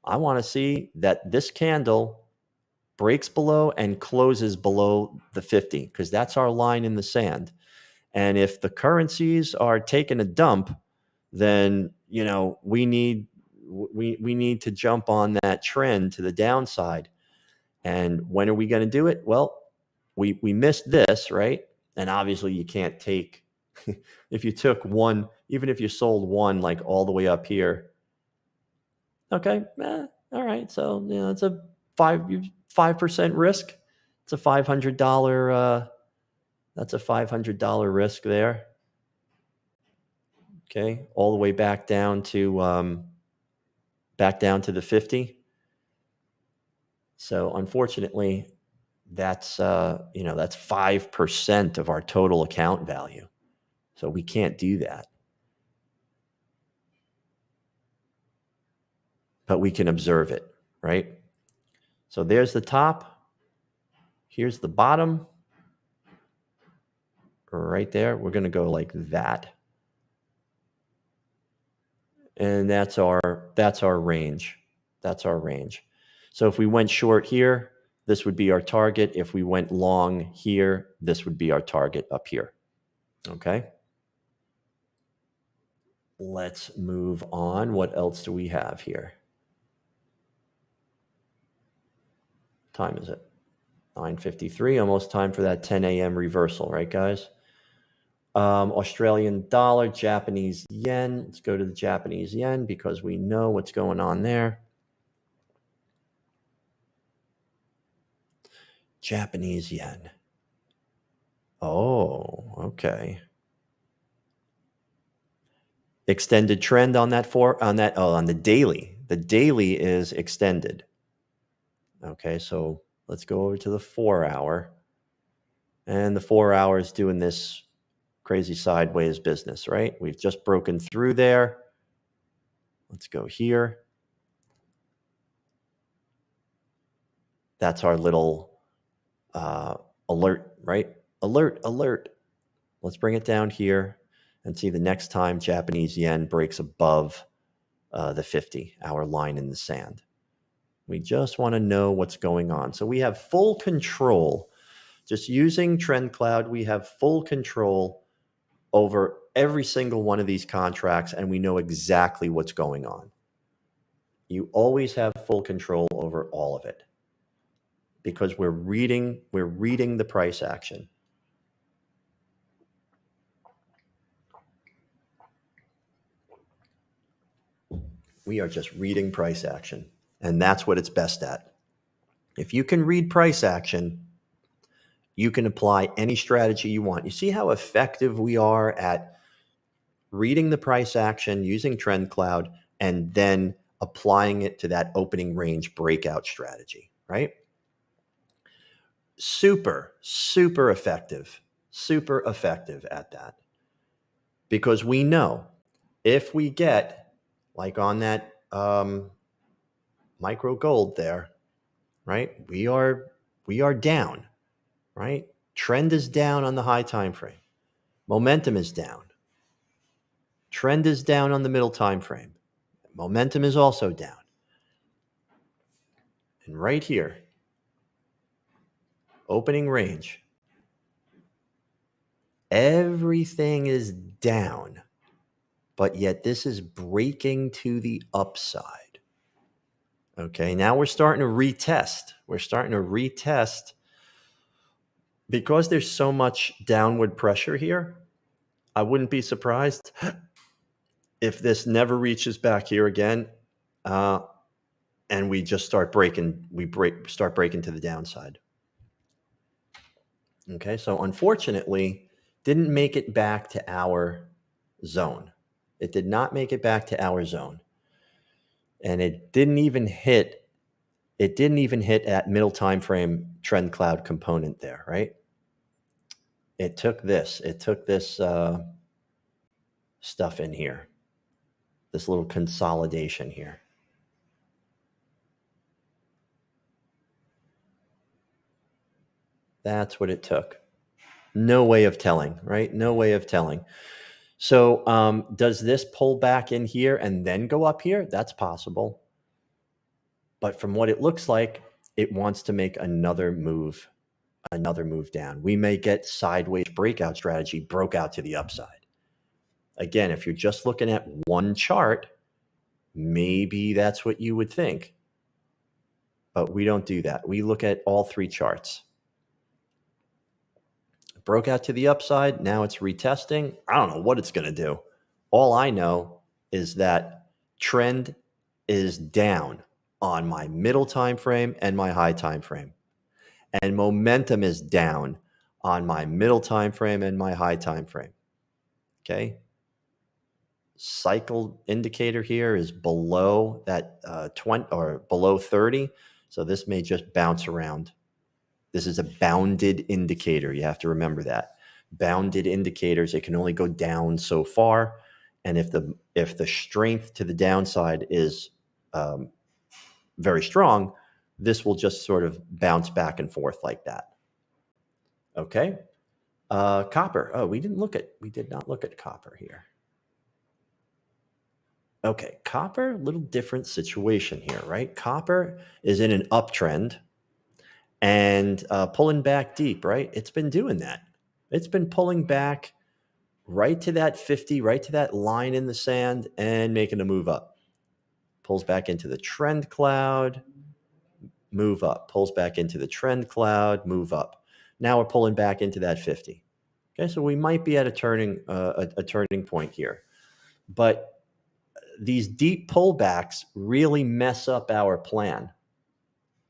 I want to see that this candle breaks below and closes below the 50, because that's our line in the sand. And if the currencies are taking a dump, then we need to jump on that trend to the downside. And when are we going to do it? Well, we missed this, right? And obviously you can't take if you took one, even if you sold one like all the way up here. Okay, all right. So it's a 5% risk. It's a $500. That's a $500 risk there. Okay, all the way back down to the 50. So unfortunately, that's 5% of our total account value. So we can't do that. But we can observe it, right? So there's the top. Here's the bottom. Right there. We're going to go like that. And that's our range. That's our range. So if we went short here, this would be our target. If we went long here, this would be our target up here. Okay. Let's move on. What else do we have here? Time is it? 9:53, almost time for that 10 a.m. reversal, right, guys? Australian dollar, Japanese yen. Let's go to the Japanese yen because we know what's going on there. Japanese yen. Oh, okay. Extended trend on that on the daily. The daily is extended. Okay, so let's go over to the 4-hour. And the 4-hour is doing this crazy sideways business, right? We've just broken through there. Let's go here. That's our little alert, right? Alert. Let's bring it down here and see the next time Japanese yen breaks above the 50, our line in the sand. We just want to know what's going on. So we have full control. Just using TrendCloud, we have full control over every single one of these contracts, and we know exactly what's going on. You always have full control over all of it because we're reading the price action. We are just reading price action, and that's what it's best at. If you can read price action, you can apply any strategy you want. You see how effective we are at reading the price action using TrendCloud and then applying it to that opening range breakout strategy, right? Super effective at that. Because we know if we get, like on that micro gold there, right? We are down, right? Trend is down on the high time frame. Momentum is down. Trend is down on the middle time frame. Momentum is also down. And right here, opening range, everything is down, but yet this is breaking to the upside. Okay, now we're starting to retest. Because there's so much downward pressure here. I wouldn't be surprised if this never reaches back here again, and we just start breaking. Start breaking to the downside. Okay, so unfortunately, didn't make it back to our zone. It did not make it back to our zone, and it didn't even hit. It didn't even hit at middle time frame TrendCloud component there, right? It took this stuff in here, this little consolidation here. That's what it took. No way of telling, right? No way of telling. So does this pull back in here and then go up here? That's possible. But from what it looks like, it wants to make another move down. We may get sideways breakout strategy, broke out to the upside. Again, if you're just looking at one chart, maybe that's what you would think. But we don't do that. We look at all three charts. Broke out to the upside. Now it's retesting. I don't know what it's going to do. All I know is that trend is down on my middle time frame and my high time frame. And momentum is down on my middle time frame and my high time frame. Okay. Cycle indicator here is below that 20 or below 30. So this may just bounce around. This is a bounded indicator. You have to remember that. Bounded indicators, it can only go down so far. And if the strength to the downside is very strong, this will just sort of bounce back and forth like that. Okay. Copper. Oh, we did not look at copper here. Okay, copper, little different situation here, right? Copper is in an uptrend and pulling back deep, right? It's been doing that. It's been pulling back right to that 50, right to that line in the sand and making a move up. Pulls back into the trend cloud, move up. Pulls back into the trend cloud, move up. Now we're pulling back into that 50. Okay, so we might be at a turning point here. But these deep pullbacks really mess up our plan.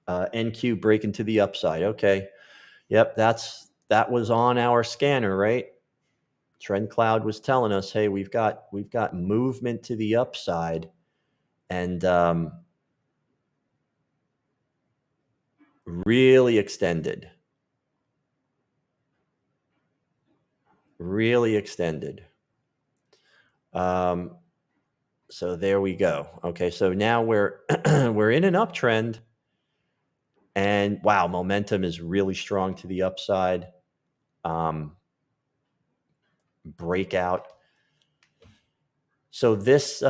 NQ breaking to the upside. Okay. Yep, that was on our scanner, right? TrendCloud was telling us, hey, we've got movement to the upside, and really extended. Really extended. So there we go. Okay, so now we're we're in an uptrend, and wow, momentum is really strong to the upside. Breakout. So this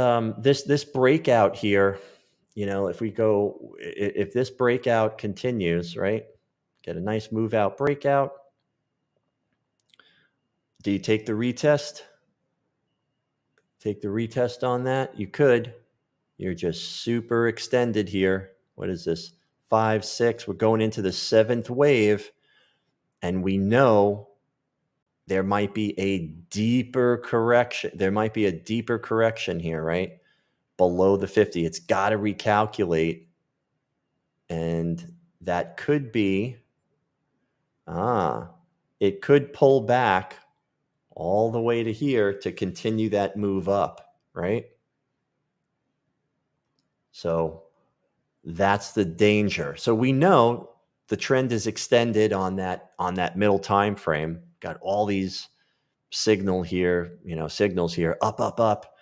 breakout here, if this breakout continues, right? Get a nice move out breakout. Do you take the retest? Take the retest on that? You could. You're just super extended here. What is this? 5, 6. We're going into the 7th wave, and we know there might be a deeper correction. There might be a deeper correction here, right? Below the 50. It's got to recalculate. And that could be, it could pull back all the way to here to continue that move up, right? So that's the danger. So we know the trend is extended on that middle time frame. Got all these signals here, up.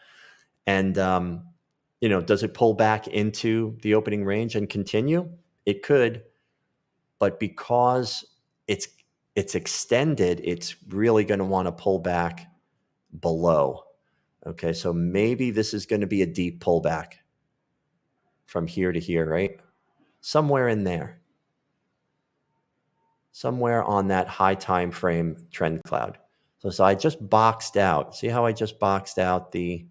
And does it pull back into the opening range and continue? It could, but because it's extended, it's really going to want to pull back below. Okay, so maybe this is going to be a deep pullback from here to here, right? Somewhere in there. Somewhere on that high time frame trend cloud. So I just boxed out. See how I just boxed out the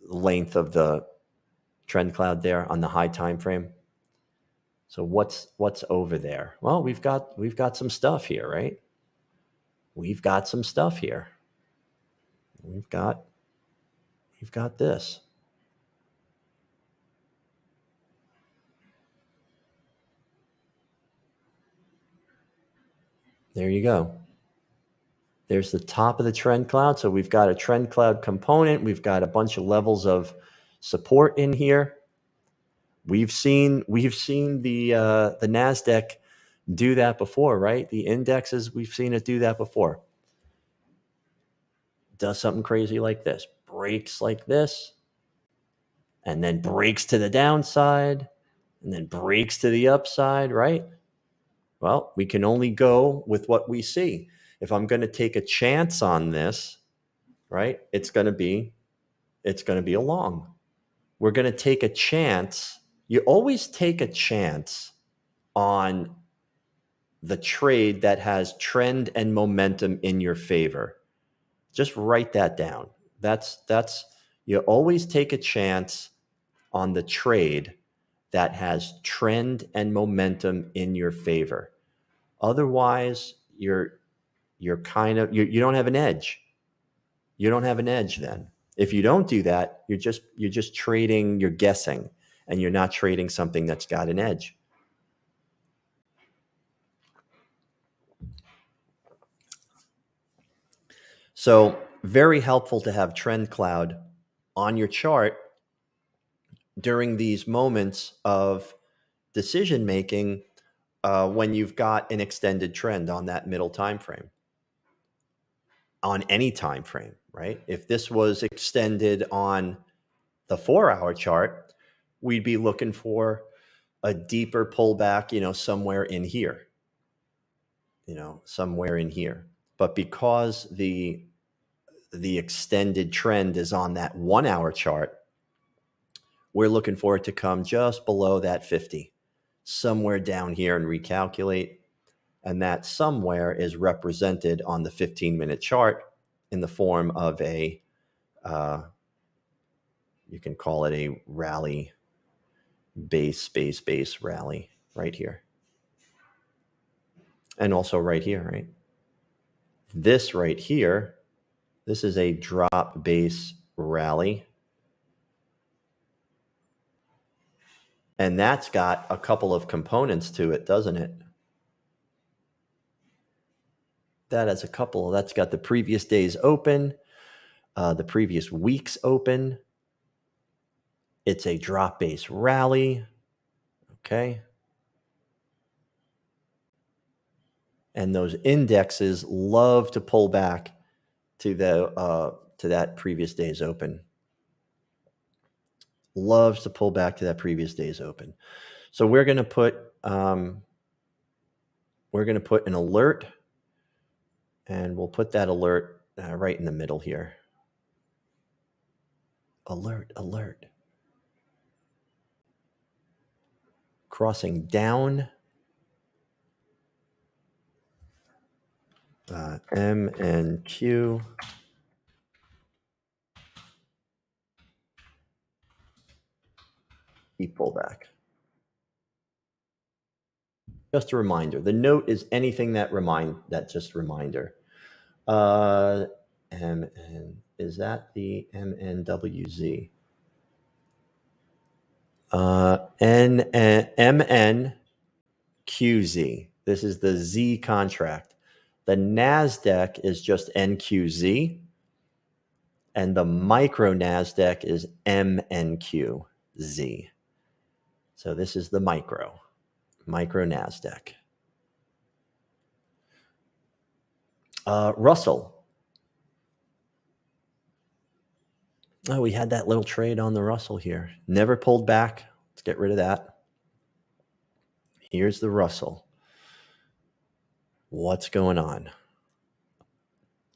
length of the trend cloud there on the high time frame. So what's over there? Well, we've got some stuff here, right? We've got some stuff here. We've got this. There you go. There's the top of the trend cloud. So we've got a trend cloud component. We've got a bunch of levels of support in here. We've seen the Nasdaq do that before, right? The indexes, we've seen it do that before. Does something crazy like this, breaks like this, and then breaks to the downside, and then breaks to the upside, right? Well, we can only go with what we see. If I'm going to take a chance on this, right, it's going to be a long. We're going to take a chance. You always take a chance on the trade that has trend and momentum in your favor. Just write that down. That's you always take a chance on the trade that has trend and momentum in your favor. Otherwise, you're kind of you don't have an edge. You don't have an edge then. If you don't do that, you're just trading, you're guessing, and you're not trading something that's got an edge. So, very helpful to have TrendCloud on your chart during these moments of decision making when you've got an extended trend on that middle time frame, on any time frame, right? If this was extended on the 4-hour chart, we'd be looking for a deeper pullback, somewhere in here, somewhere in here. But because the extended trend is on that 1-hour chart, we're looking for it to come just below that 50, somewhere down here, and recalculate. And that somewhere is represented on the 15-minute chart in the form of a, you can call it a rally, base rally right here. And also right here, right? This right here, this is a drop base rally. And that's got a couple of components to it, doesn't it? That has a couple. That's got the previous day's open, the previous week's open. It's a drop base rally. Okay. And those indexes love to pull back to that previous day's open. Loves to pull back to that previous day's open. So we're going to put an alert, and we'll put that alert right in the middle here. Alert. Crossing down. M and Q. Pullback. Just a reminder. The note is anything just reminder. MN, is that the MNWZ? MNQZ. This is the Z contract. The NASDAQ is just NQZ, and the micro NASDAQ is MNQZ. So this is the micro NASDAQ. Russell. Oh, we had that little trade on the Russell here. Never pulled back. Let's get rid of that. Here's the Russell. What's going on?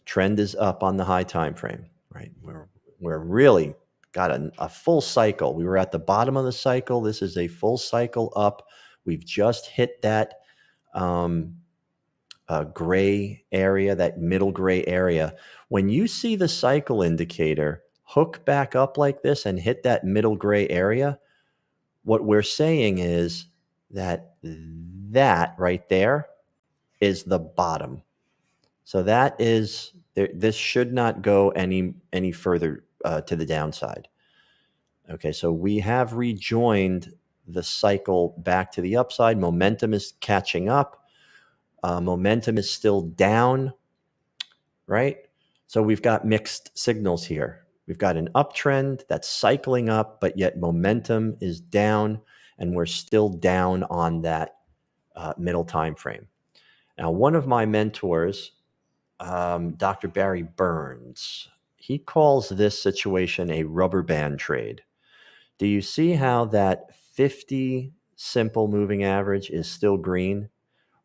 Trend is up on the high time frame, right? We're really got a full cycle. We were at the bottom of the cycle. This is a full cycle up. We've just hit that gray area, that middle gray area. When you see the cycle indicator hook back up like this and hit that middle gray area, what we're saying is that right there is the bottom. So that is, this should not go any further to the downside. Okay, so we have rejoined the cycle back to the upside. Momentum is catching up. Momentum is still down, right? So we've got mixed signals here. We've got an uptrend that's cycling up, but yet momentum is down. and we're still down on that middle time frame. Now, one of my mentors, Dr. Barry Burns, he calls this situation a rubber band trade. Do you see how that 50 simple moving average is still green,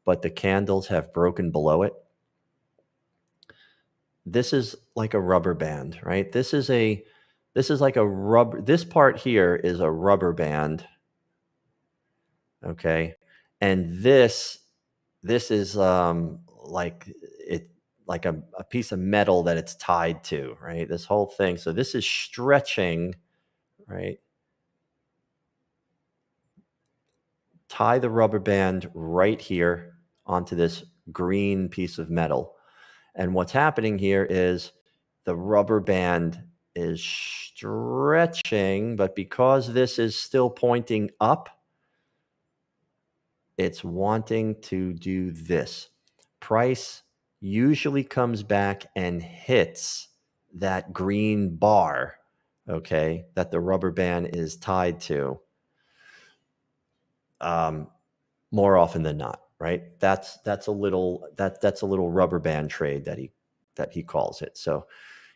but the candles have broken below it? This is like a rubber band, right? This is like a rubber, this part here is a rubber band, okay? And this is like it like a piece of metal that it's tied to, right? This whole thing. So this is stretching, right? Tie the rubber band right here onto this green piece of metal. And what's happening here is the rubber band is stretching, but because this is still pointing up, it's wanting to do this. Price usually comes back and hits that green bar, okay, that the rubber band is tied to, more often than not, right? That's a little rubber band trade that he calls it. So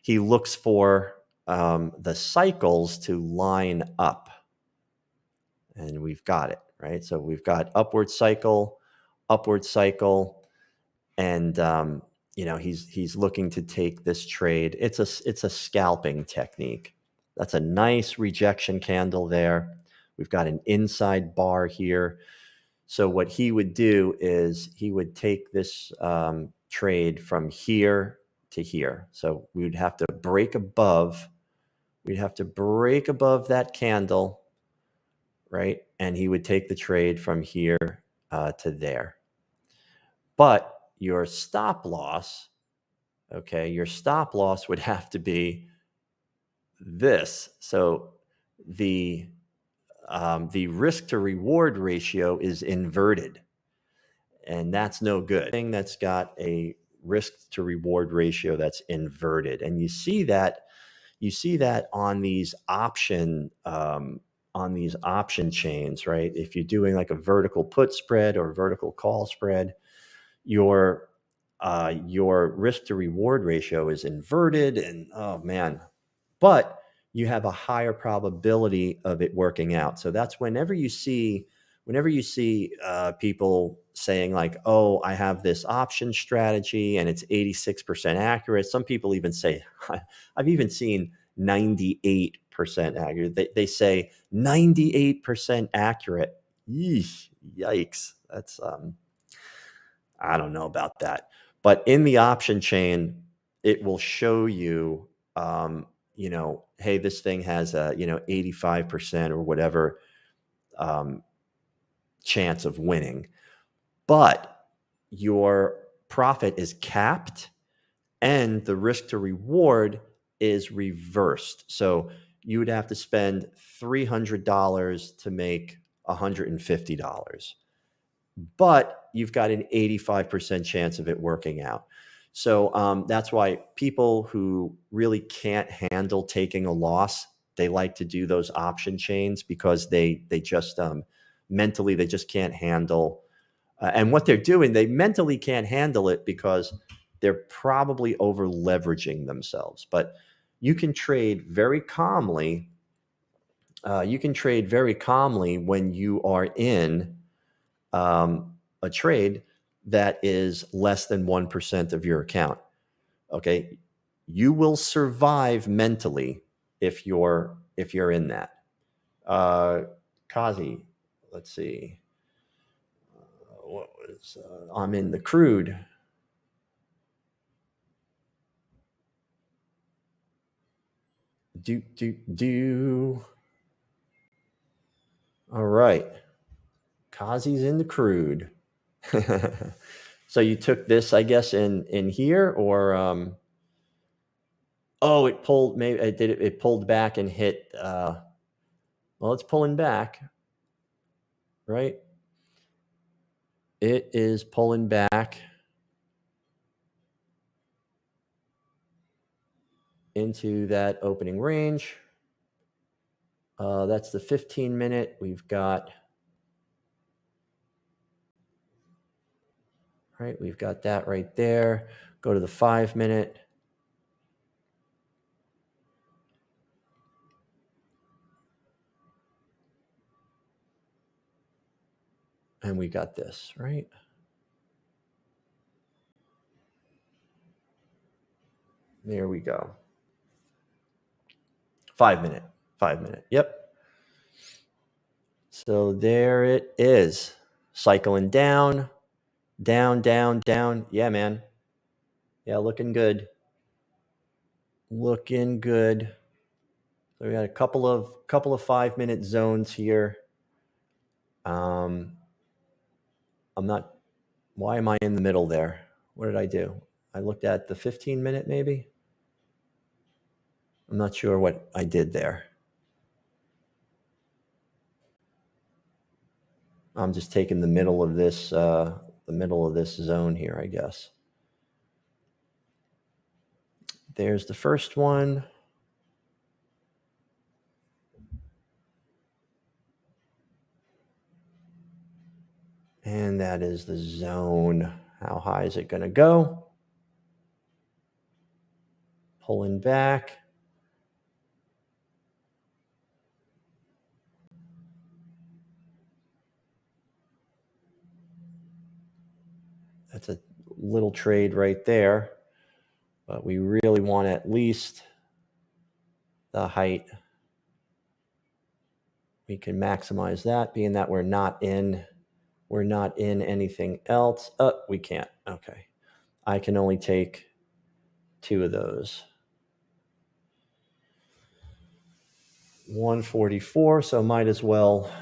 he looks for the cycles to line up, and we've got it, right? So we've got upward cycle, and he's looking to take this trade. It's a scalping technique. That's a nice rejection candle there. We've got an inside bar here. So what he would do is he would take this trade from here to here. So we'd have to break above. We'd have to break above that candle, right? And he would take the trade from here to there. But your stop loss, okay, your stop loss would have to be this. So the risk to reward ratio is inverted, and that's no good. Thing that's got a risk to reward ratio that's inverted, and you see that on these option chains, right? If you're doing like a vertical put spread or vertical call spread, your risk to reward ratio is inverted, and oh man, but you have a higher probability of it working out. So that's whenever you see people saying like, oh, I have this option strategy and it's 86% accurate. Some people even say, I've even seen 98% accurate. They say 98% accurate. Yeesh, yikes. That's I don't know about that. But in the option chain, it will show you, hey, this thing has a, 85% or whatever chance of winning. But your profit is capped and the risk to reward is reversed. So you would have to spend $300 to make $150. But you've got an 85% chance of it working out. So that's why people who really can't handle taking a loss, they like to do those option chains because they just mentally they just can't handle. And what they're doing, they mentally can't handle it because they're probably over leveraging themselves. But you can trade very calmly. When you are in a trade that is less than 1% of your account. Okay. You will survive mentally if you're in that. Kazi, let's see. What was I'm in the crude. Do. All right. Kazi's in the crude. So you took this, I guess, in here, or oh, it pulled. Maybe it did. It pulled back and hit. Well, it's pulling back, right? It is pulling back into that opening range. That's the 15-minute. We've got right? We've got that right there. Go to the 5 minute. And we got this, right? There we go. 5 minute, 5 minute. Yep. So there it is. Cycling down, down, down, down. Yeah, man. Yeah, looking good. Looking good. So we got a couple of 5 minute zones here. I'm not. Why am I in the middle there? What did I do? I looked at the 15 minute maybe. I'm not sure what I did there. I'm just taking the middle of this zone here, I guess. There's the first one. And that is the zone. How high is it going to go? Pulling back. That's a little trade right there. But we really want at least the height. We can maximize that, being that we're not in anything else. We can't. Okay. I can only take 2 of those. 144, so might as well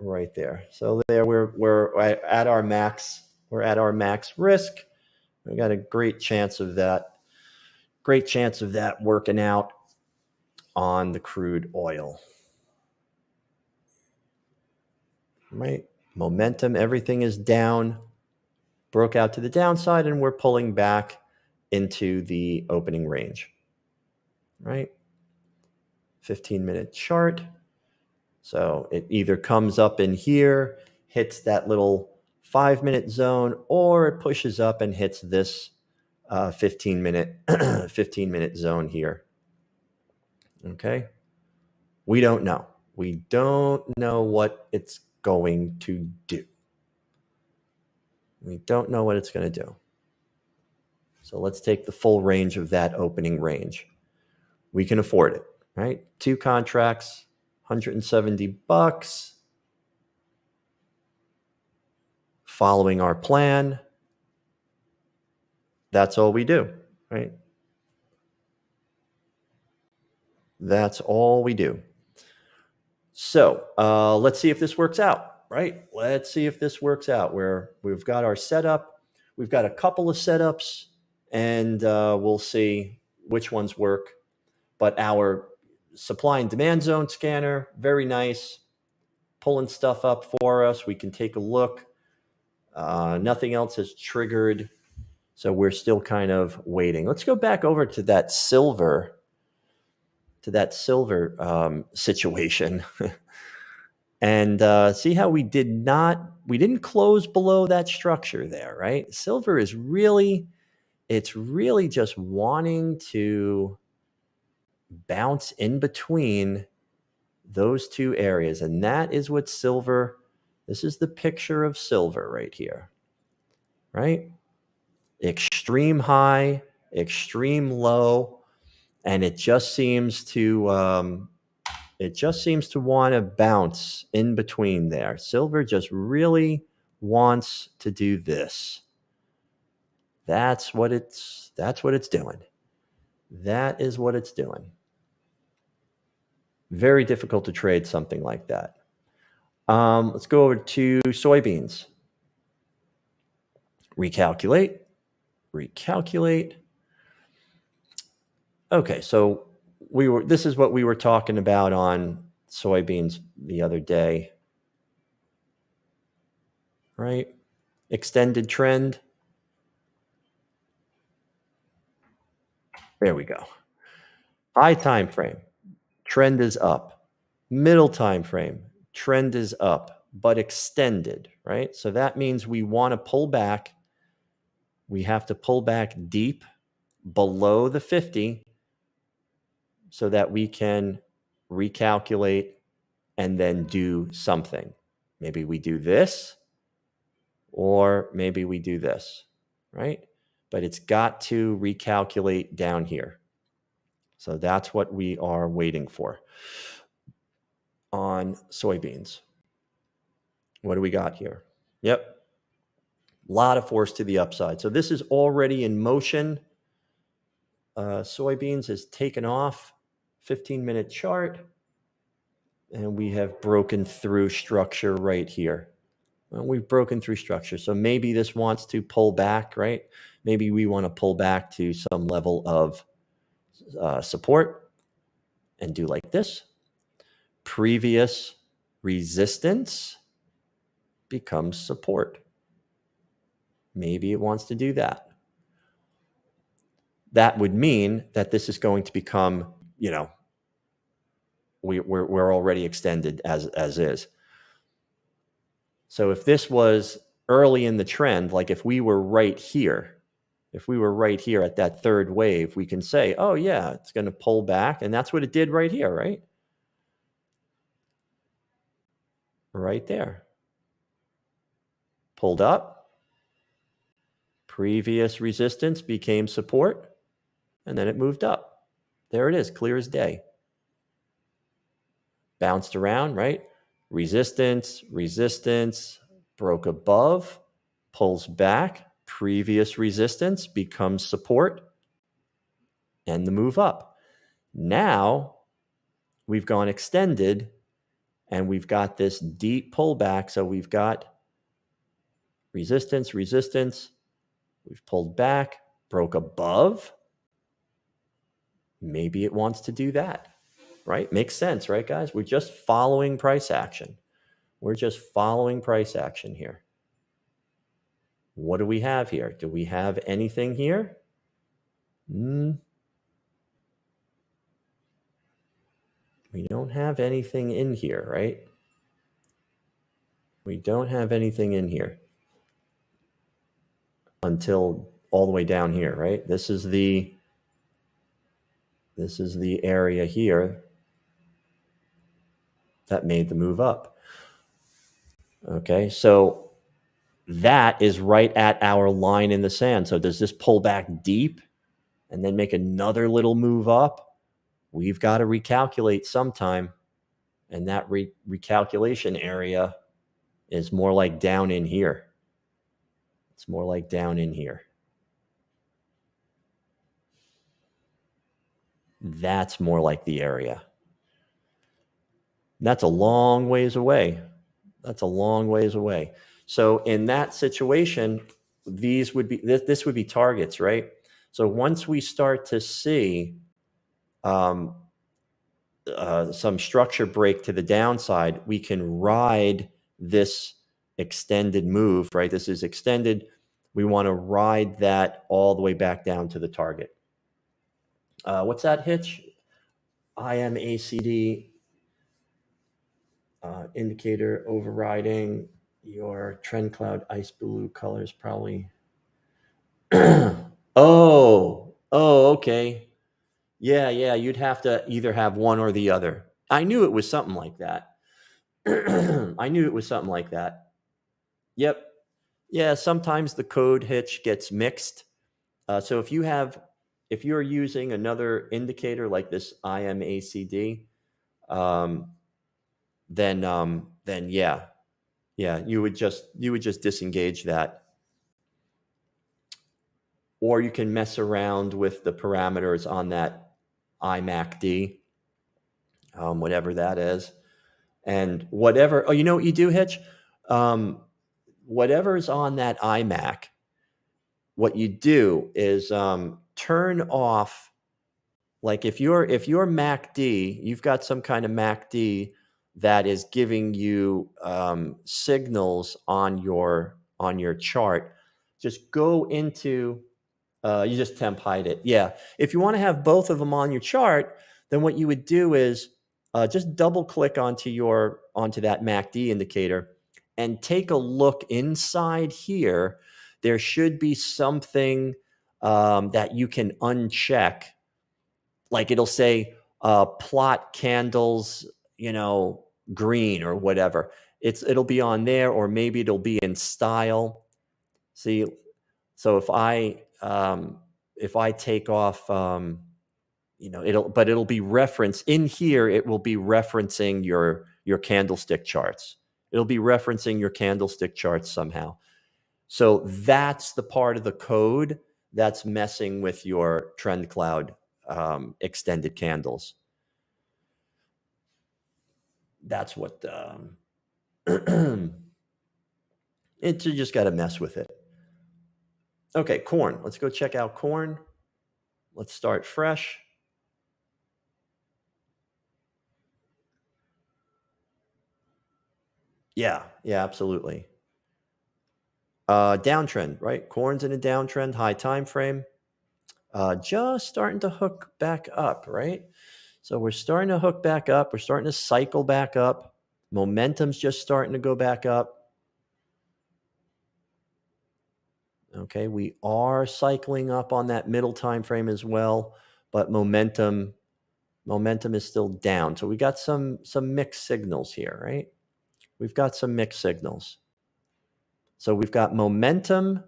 right there. So there we're at our max. We're at our max risk. We got a great chance of that working out on the crude oil. Right? Momentum, everything is down. Broke out to the downside, and we're pulling back into the opening range. Right? 15-minute chart. So it either comes up in here, hits that little 5-minute zone, or it pushes up and hits this 15-minute zone here. Okay? We don't know. We don't know what it's going to do. We don't know what it's going to do. So let's take the full range of that opening range. We can afford it, right? 2 contracts, $170. Following our plan. That's all we do, right? That's all we do. So let's see if this works out, right? Let's see if this works out. We've got our setup. We've got a couple of setups, and we'll see which ones work. But our supply and demand zone scanner, very nice, pulling stuff up for us. We can take a look. Nothing else has triggered, so we're still kind of waiting. Let's go back over to that silver situation and see how we didn't close below that structure there, right? Silver is really just wanting to bounce in between those 2 areas, and that is what silver, this is the picture of silver right here, right? Extreme high, extreme low, and it just seems to want to bounce in between there. Silver just really wants to do this. That's what it's doing. That is what it's doing. Very difficult to trade something like that. Let's go over to soybeans. Recalculate. Okay, so this is what we were talking about on soybeans the other day, right? Extended trend. There we go. High time frame, trend is up. Middle time frame, trend is up. but extended, right? So that means we want to pull back. We have to pull back deep below the 50 so that we can recalculate and then do something. Maybe we do this, or maybe we do this, right? But it's got to recalculate down here. So that's what we are waiting for on soybeans. What do we got here? Yep. A lot of force to the upside. So this is already in motion. Soybeans has taken off, 15-minute chart, and we have broken through structure right here. Well, we've broken through structure. So maybe this wants to pull back, right? Maybe we want to pull back to some level of support and do like this. Previous resistance becomes support. Maybe it wants to do that. That would mean that this is going to become, you know, we're already extended as is. So if this was early in the trend, like if we were right here, at that third wave, we can say, oh yeah, it's going to pull back. And that's what it did right here, right? Right there. Pulled up. Previous resistance became support. And then it moved up. There it is, clear as day. Bounced around, right? Resistance, broke above, pulls back. Previous resistance becomes support, and the move up. Now we've gone extended, and we've got this deep pullback. So we've got resistance. We've pulled back, broke above. Maybe it wants to do that, right? Makes sense, right, guys? We're just following price action. We're just following price action here. What do we have here? Do we have anything here? We don't have anything in here, right? We don't have anything in here until all the way down here, right? This is the area here that made the move up. Okay, so that is right at our line in the sand. So does this pull back deep and then make another little move up? We've got to recalculate sometime. And that recalculation area is more like down in here. It's more like down in here. That's more like the area. That's a long ways away. That's a long ways away. So in that situation, this would be targets, right? So once we start to see some structure break to the downside, we can ride this extended move, right? This is extended. We want to ride that all the way back down to the target. What's that, Hitch? IMACD indicator overriding your TrendCloud ice blue colors probably. Oh, okay. Yeah, you'd have to either have one or the other. I knew it was something like that. I knew it was something like that. Yep. Yeah, sometimes the code, Hitch, gets mixed. So if you're using another indicator like this IMACD, then yeah, you would just disengage that. Or you can mess around with the parameters on that IMACD, whatever that is. And whatever, you know what you do, Hitch? Whatever's on that iMac, what you do is turn off, like if your MACD, you've got some kind of MACD that is giving you signals on your chart, just go into, you just temp hide it. Yeah, if you want to have both of them on your chart, then what you would do is just double click onto that MACD indicator, and take a look inside here. There should be something that you can uncheck. Like it'll say plot candles, green or whatever. It'll be on there, or maybe it'll be in style. See, so if I take off, it'll be referenced in here. It will be referencing your candlestick charts. It'll be referencing your candlestick charts somehow. So that's the part of the code that's messing with your TrendCloud extended candles. That's what you just got to mess with it. Okay, corn. Let's go check out corn. Let's start fresh. Yeah, absolutely. Downtrend, right? Corn's in a downtrend, high time frame. Just starting to hook back up, right? So we're starting to hook back up. We're starting to cycle back up. Momentum's just starting to go back up. Okay, we are cycling up on that middle time frame as well, but momentum is still down. So we got some mixed signals here, right? We've got some mixed signals. So we've got momentum,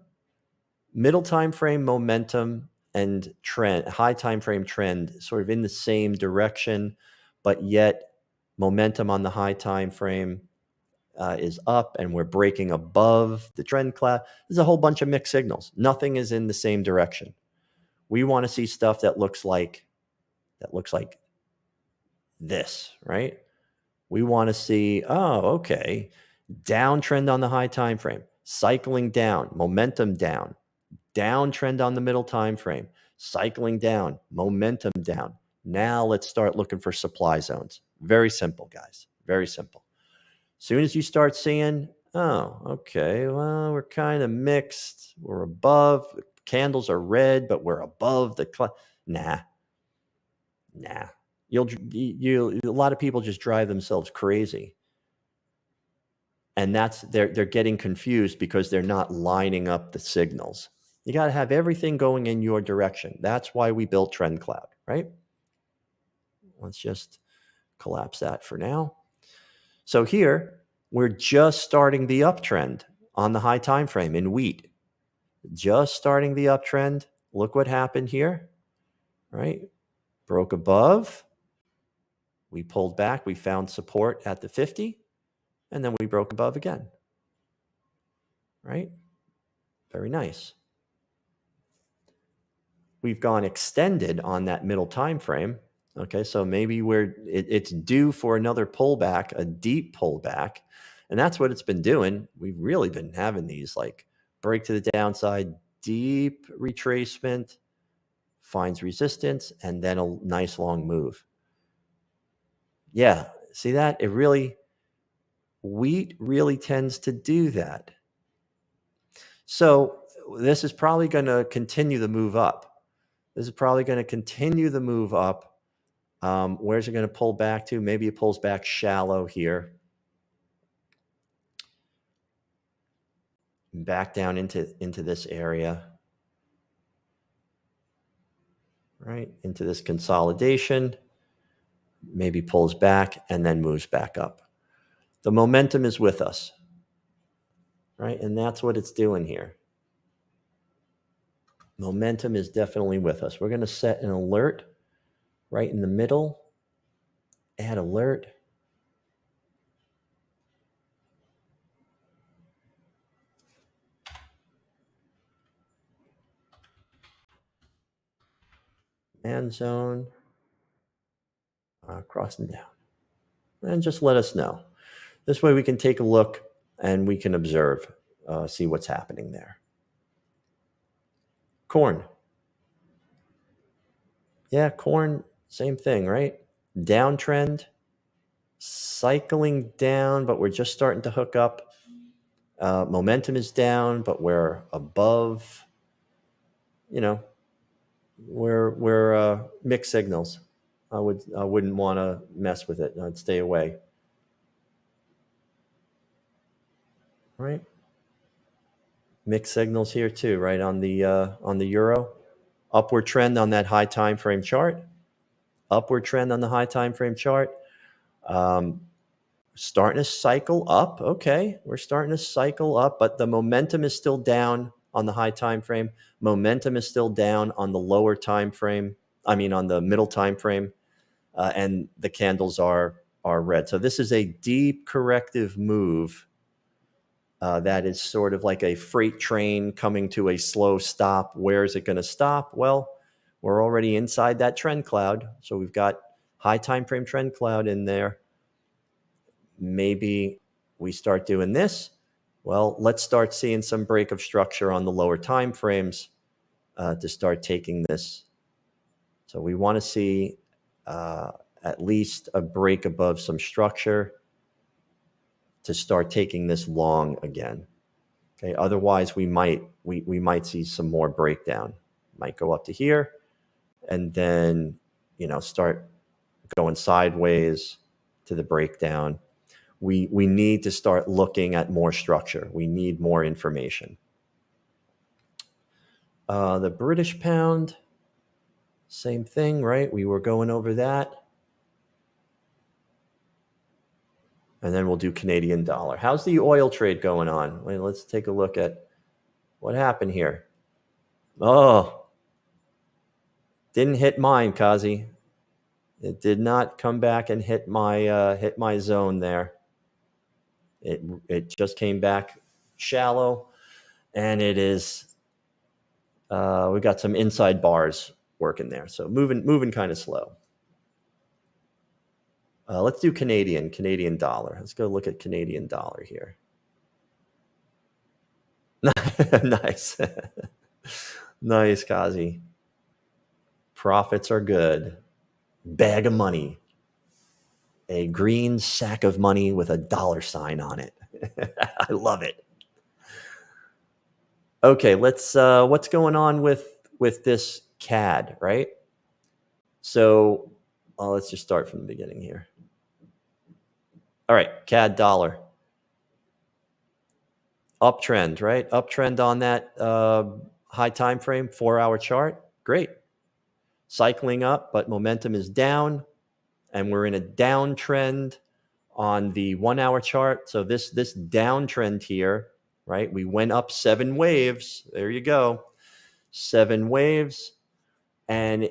middle time frame momentum, and trend, high time frame trend sort of in the same direction, but yet momentum on the high time frame is up, and we're breaking above the trend cloud. There's a whole bunch of mixed signals. Nothing is in the same direction. We want to see stuff that looks like this, right? We want to see, okay, downtrend on the high time frame, cycling down, momentum down, downtrend on the middle time frame, cycling down, momentum down. Now let's start looking for supply zones. Very simple, guys. Very simple. As soon as you start seeing, okay, well, we're kind of mixed. We're above. The candles are red, but we're above the nah. A lot of people just drive themselves crazy. And they're getting confused because they're not lining up the signals. You got to have everything going in your direction. That's why we built TrendCloud, right? Let's just collapse that for now. So here, we're just starting the uptrend on the high time frame in wheat. Just starting the uptrend. Look what happened here, right? Broke above. We pulled back. We found support at the 50, and then we broke above again, right? Very nice. We've gone extended on that middle time frame. Okay, so maybe it's due for another pullback, a deep pullback, and that's what it's been doing. We've really been having these like break to the downside, deep retracement, finds resistance, and then a nice long move. Yeah, see that? Wheat really tends to do that. So this is probably going to continue the move up. This is probably going to continue the move up. Where's it going to pull back to? Maybe it pulls back shallow here. Back down into this area. Right? Into this consolidation. Maybe pulls back and then moves back up. The momentum is with us. Right? And that's what it's doing here. Momentum is definitely with us. We're going to set an alert right in the middle. Add alert. And zone. Crossing down. And just let us know. This way we can take a look and we can observe, see what's happening there. Corn. Yeah, corn, same thing, right? Downtrend, cycling down, but we're just starting to hook up. Momentum is down, but we're above, we're mixed signals. I wouldn't want to mess with it. I'd stay away. right? Mixed signals here too, right, on the euro. Upward trend on that high time frame chart. Upward trend on the high time frame chart. Um, Starting to cycle up. Okay, we're starting to cycle up, but the momentum is still down on the high time frame. Momentum is still down on the lower time frame. I mean, on the middle time frame, and the candles are red. So this is a deep corrective move. That is sort of like a freight train coming to a slow stop. Where is it going to stop? Well, we're already inside that trend cloud. So we've got high time frame trend cloud in there. Maybe we start doing this. Well, let's start seeing some break of structure on the lower time frames to start taking this. So we want to see at least a break above some structure to start taking this long again. Okay, otherwise we might see some more breakdown. Might go up to here and then start going sideways to the breakdown. We need to start looking at more structure. We need more information. The British pound, same thing, right? We were going over that. And then we'll do Canadian dollar. How's the oil trade going on? Wait, let's take a look at what happened here. Oh, didn't hit mine, Kazi. It did not come back and hit my zone there. It just came back shallow, and it is. We got some inside bars working there, so moving kind of slow. Let's do Canadian dollar. Let's go look at Canadian dollar here. Nice. Nice, Kazi. Profits are good. Bag of money. A green sack of money with a dollar sign on it. I love it. Okay, let's what's going on with this CAD, right? So let's just start from the beginning here. All right, CAD dollar. Uptrend, right? Uptrend on that high time frame, 4-hour chart. Great. Cycling up, but momentum is down, and we're in a downtrend on the 1-hour chart. So this downtrend here, right? We went up 7 waves. There you go. 7 waves, and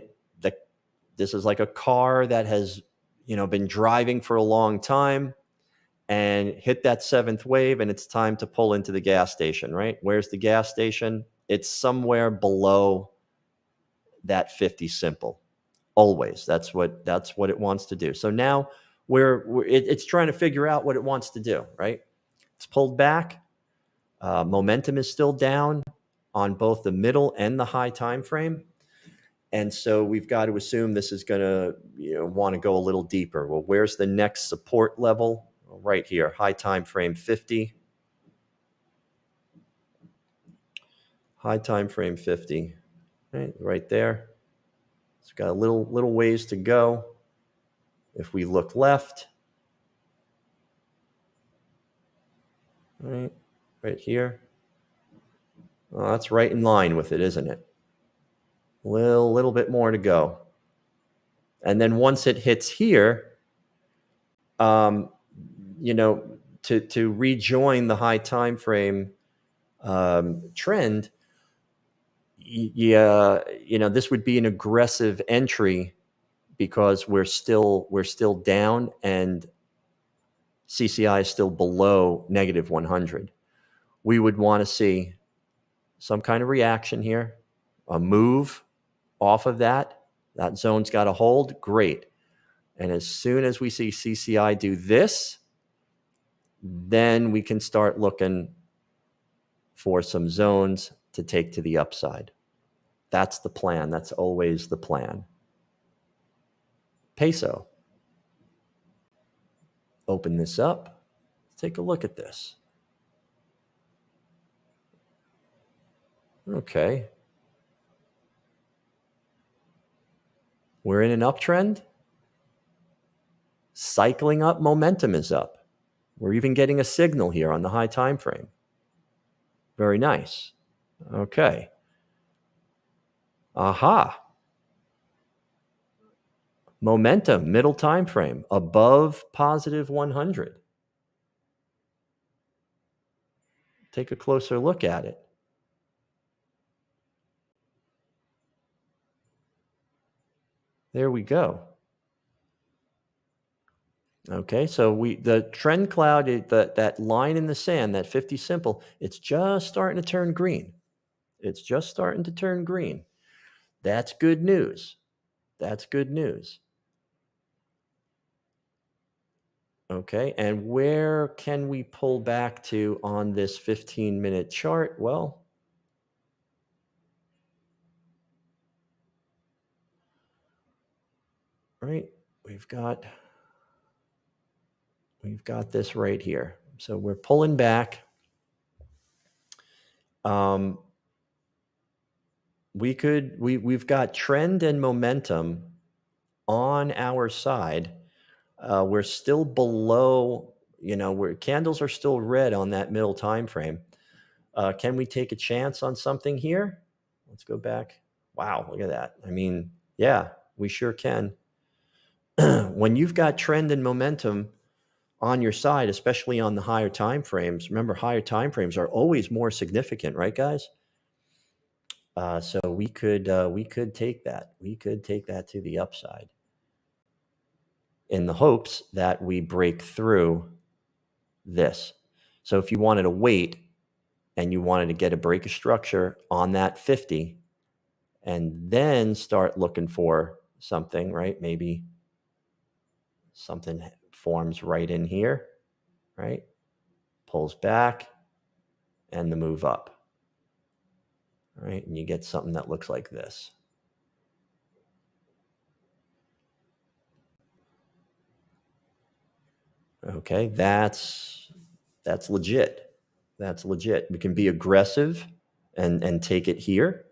this is like a car that has been driving for a long time and hit that 7th wave, and it's time to pull into the gas station, right? Where's the gas station? It's somewhere below that 50 simple. Always. That's what it wants to do. So now it's trying to figure out what it wants to do, right? It's pulled back. Momentum is still down on both the middle and the high time frame. And so we've got to assume this is going to want to go a little deeper. Well, where's the next support level? Right here, high time frame 50. High time frame 50, right there. It's got a little ways to go. If we look left, right here, well, that's right in line with it, isn't it? Little bit more to go. And then once it hits here, to rejoin the high time frame trend, this would be an aggressive entry because we're still down and CCI is still below negative 100. We would want to see some kind of reaction here, a move off of that. That zone's got to hold. Great. And as soon as we see CCI do this, then we can start looking for some zones to take to the upside. That's the plan. That's always the plan. Peso. Open this up. Take a look at this. Okay. We're in an uptrend. Cycling up, momentum is up. We're even getting a signal here on the high time frame. Very nice. Okay. Aha. Momentum, middle time frame, above positive 100. Take a closer look at it. There we go. Okay, so the trend cloud, that line in the sand, that 50 simple, it's just starting to turn green. It's just starting to turn green. That's good news. That's good news. Okay, and where can we pull back to on this 15-minute chart? Well, right, we've got this right here. So we're pulling back. We've got trend and momentum on our side. We're still below, where candles are still red on that middle time frame. Can we take a chance on something here? Let's go back. Wow, look at that. I mean, yeah, we sure can. When you've got trend and momentum on your side, especially on the higher time frames, remember higher time frames are always more significant, right, guys? So we could take that. We could take that to the upside in the hopes that we break through this. So if you wanted to wait and you wanted to get a break of structure on that 50 and then start looking for something, right? Maybe something forms right in here, right? Pulls back and the move up, right? And you get something that looks like this. Okay, that's legit. That's legit. We can be aggressive and take it here,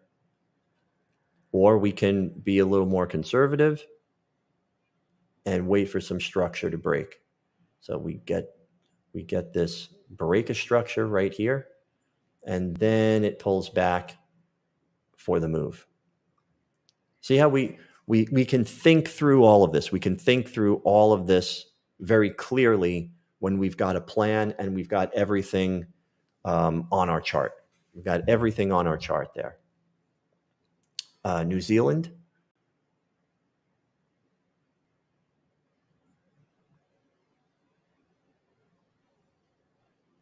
or we can be a little more conservative and wait for some structure to break. So we get this break of structure right here, and then it pulls back for the move. See how we can think through all of this. We can think through all of this very clearly when we've got a plan and we've got everything on our chart. We've got everything on our chart there. New Zealand.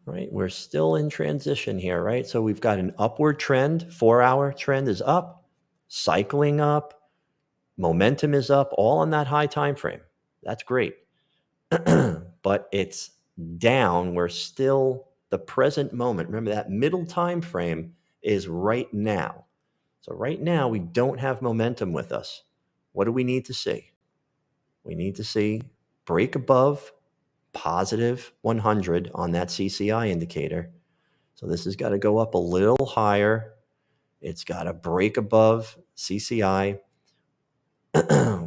Right, we're still in transition here, right? So we've got an upward trend, 4-hour trend is up, cycling up, momentum is up, all on that high time frame. That's great. But it's down. We're still the present moment. Remember that middle time frame is right now. So right now we don't have momentum with us. What do we need to see? We need to see break above positive 100 on that CCI indicator. So this has got to go up a little higher. It's got to break above CCI.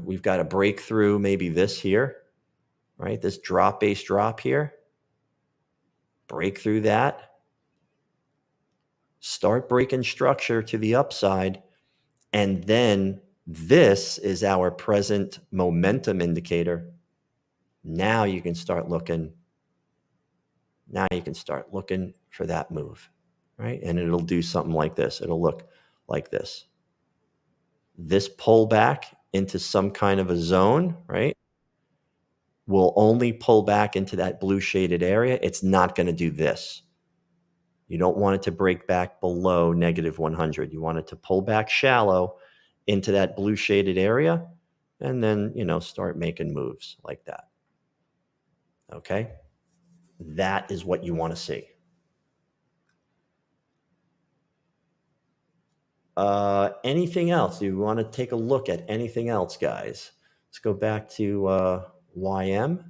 We've got to break through maybe this here, right? This base drop here. Break through that. Start breaking structure to the upside. And then this is our present momentum indicator. Now you can start looking. Now you can start looking for that move, right? And it'll do something like this. It'll look like this. This pullback into some kind of a zone, right, will only pull back into that blue shaded area. It's not going to do this. You don't want it to break back below negative 100. You want it to pull back shallow into that blue shaded area and then, start making moves like that. Okay? That is what you want to see. Anything else? You want to take a look at anything else, guys? Let's go back to YM.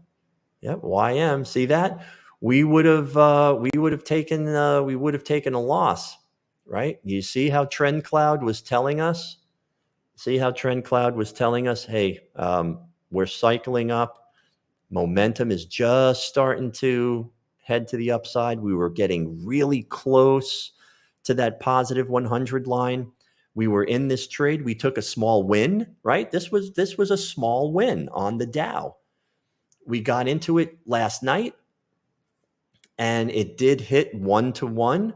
Yep, YM. See that? We would have taken a loss, right? You see how TrendCloud was telling us? See how TrendCloud was telling us, hey, we're cycling up. Momentum is just starting to head to the upside. We were getting really close to that positive 100 line. We were in this trade. We took a small win, right? This was a small win on the Dow. We got into it last night, and it did hit 1-to-1.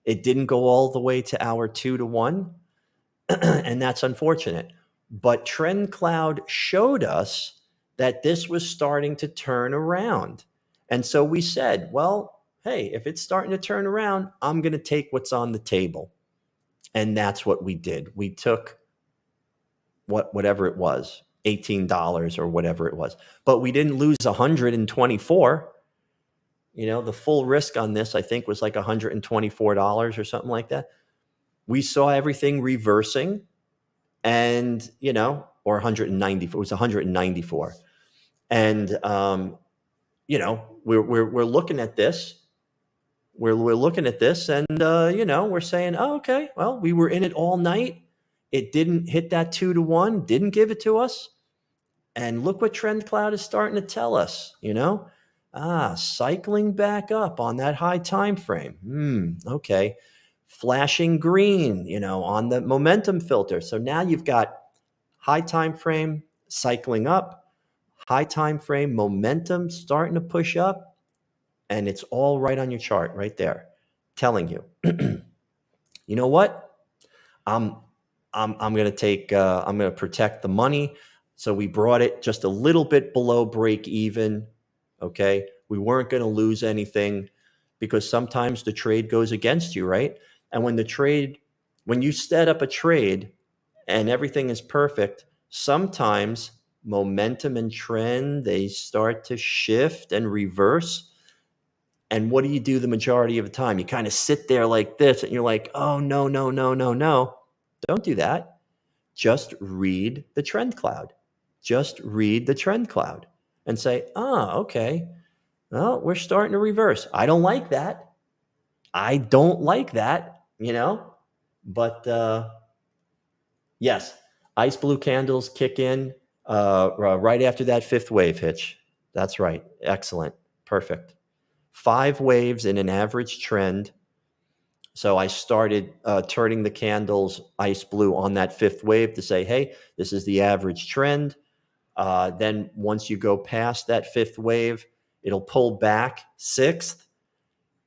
It didn't go all the way to our 2-to-1, and that's unfortunate. But TrendCloud showed us that this was starting to turn around. And so we said, well, hey, if it's starting to turn around, I'm going to take what's on the table. And that's what we did. We took whatever it was, $18 or whatever it was. But we didn't lose 124. You know, the full risk on this, I think, was like $124 or something like that. We saw everything reversing, and, you know, or 190, it was 194. And, you know, we're looking at this. We're looking at this, and, you know, we're saying, oh, okay, well, we were in it all night. It didn't hit that 2-to-1, didn't give it to us. And look what TrendCloud is starting to tell us, you know? Cycling back up on that high time frame. Okay. Flashing green, you know, on the momentum filter. So now you've got high time frame cycling up, high time frame momentum starting to push up, and it's all right on your chart right there, telling you, you know what? I'm going to take, I'm going to protect the money. So we brought it just a little bit below break even. Okay. We weren't going to lose anything, because sometimes the trade goes against you, right? And when you set up a trade and everything is perfect, sometimes momentum and trend, they start to shift and reverse. And what do you do the majority of the time? You kind of sit there like this, and you're like, oh, no, no, no, no, no. Don't do that. Just read the trend cloud. Just read the trend cloud and say, okay, well, we're starting to reverse. I don't like that. I don't like that, you know, but yes, ice blue candles kick in right after that fifth wave, Hitch. That's right. Excellent. Perfect. 5 waves in an average trend. So I started turning the candles ice blue on that fifth wave to say, hey, this is the average trend. Then once you go past that fifth wave, it'll pull back 6th,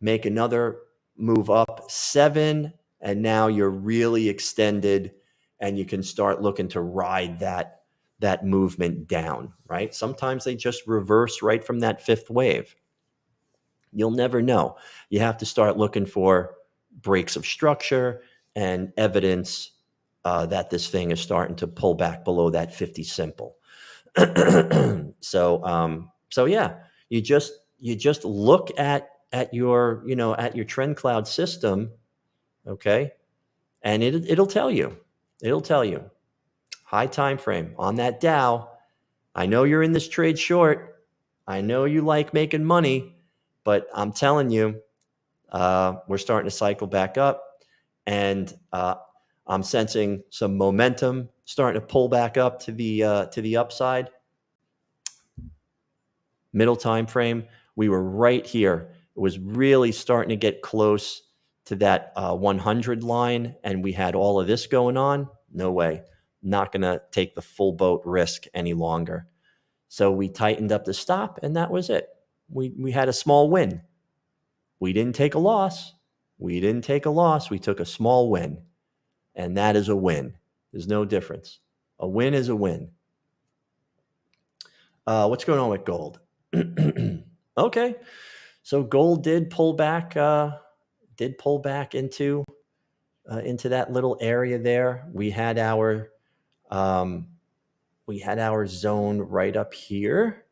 make another move up 7, and now you're really extended, and you can start looking to ride that movement down, right? Sometimes they just reverse right from that fifth wave. You'll never know. You have to start looking for breaks of structure and evidence that this thing is starting to pull back below that 50 simple. So yeah, you just look at your, you know, at your TrendCloud system, okay, and it'll tell you. It'll tell you high time frame on that Dow. I know you're in this trade short. I know you like making money, but I'm telling you, we're starting to cycle back up, and I'm sensing some momentum starting to pull back up to the upside. Middle time frame, we were right here. It was really starting to get close to that 100 line, and we had all of this going on. No way. Not going to take the full boat risk any longer. So we tightened up the stop, and that was it. We had a small win. We didn't take a loss. We didn't take a loss. We took a small win, and that is a win. There's no difference. A win is a win. What's going on with gold? Okay, so gold did pull back into that little area there. We had our zone right up here.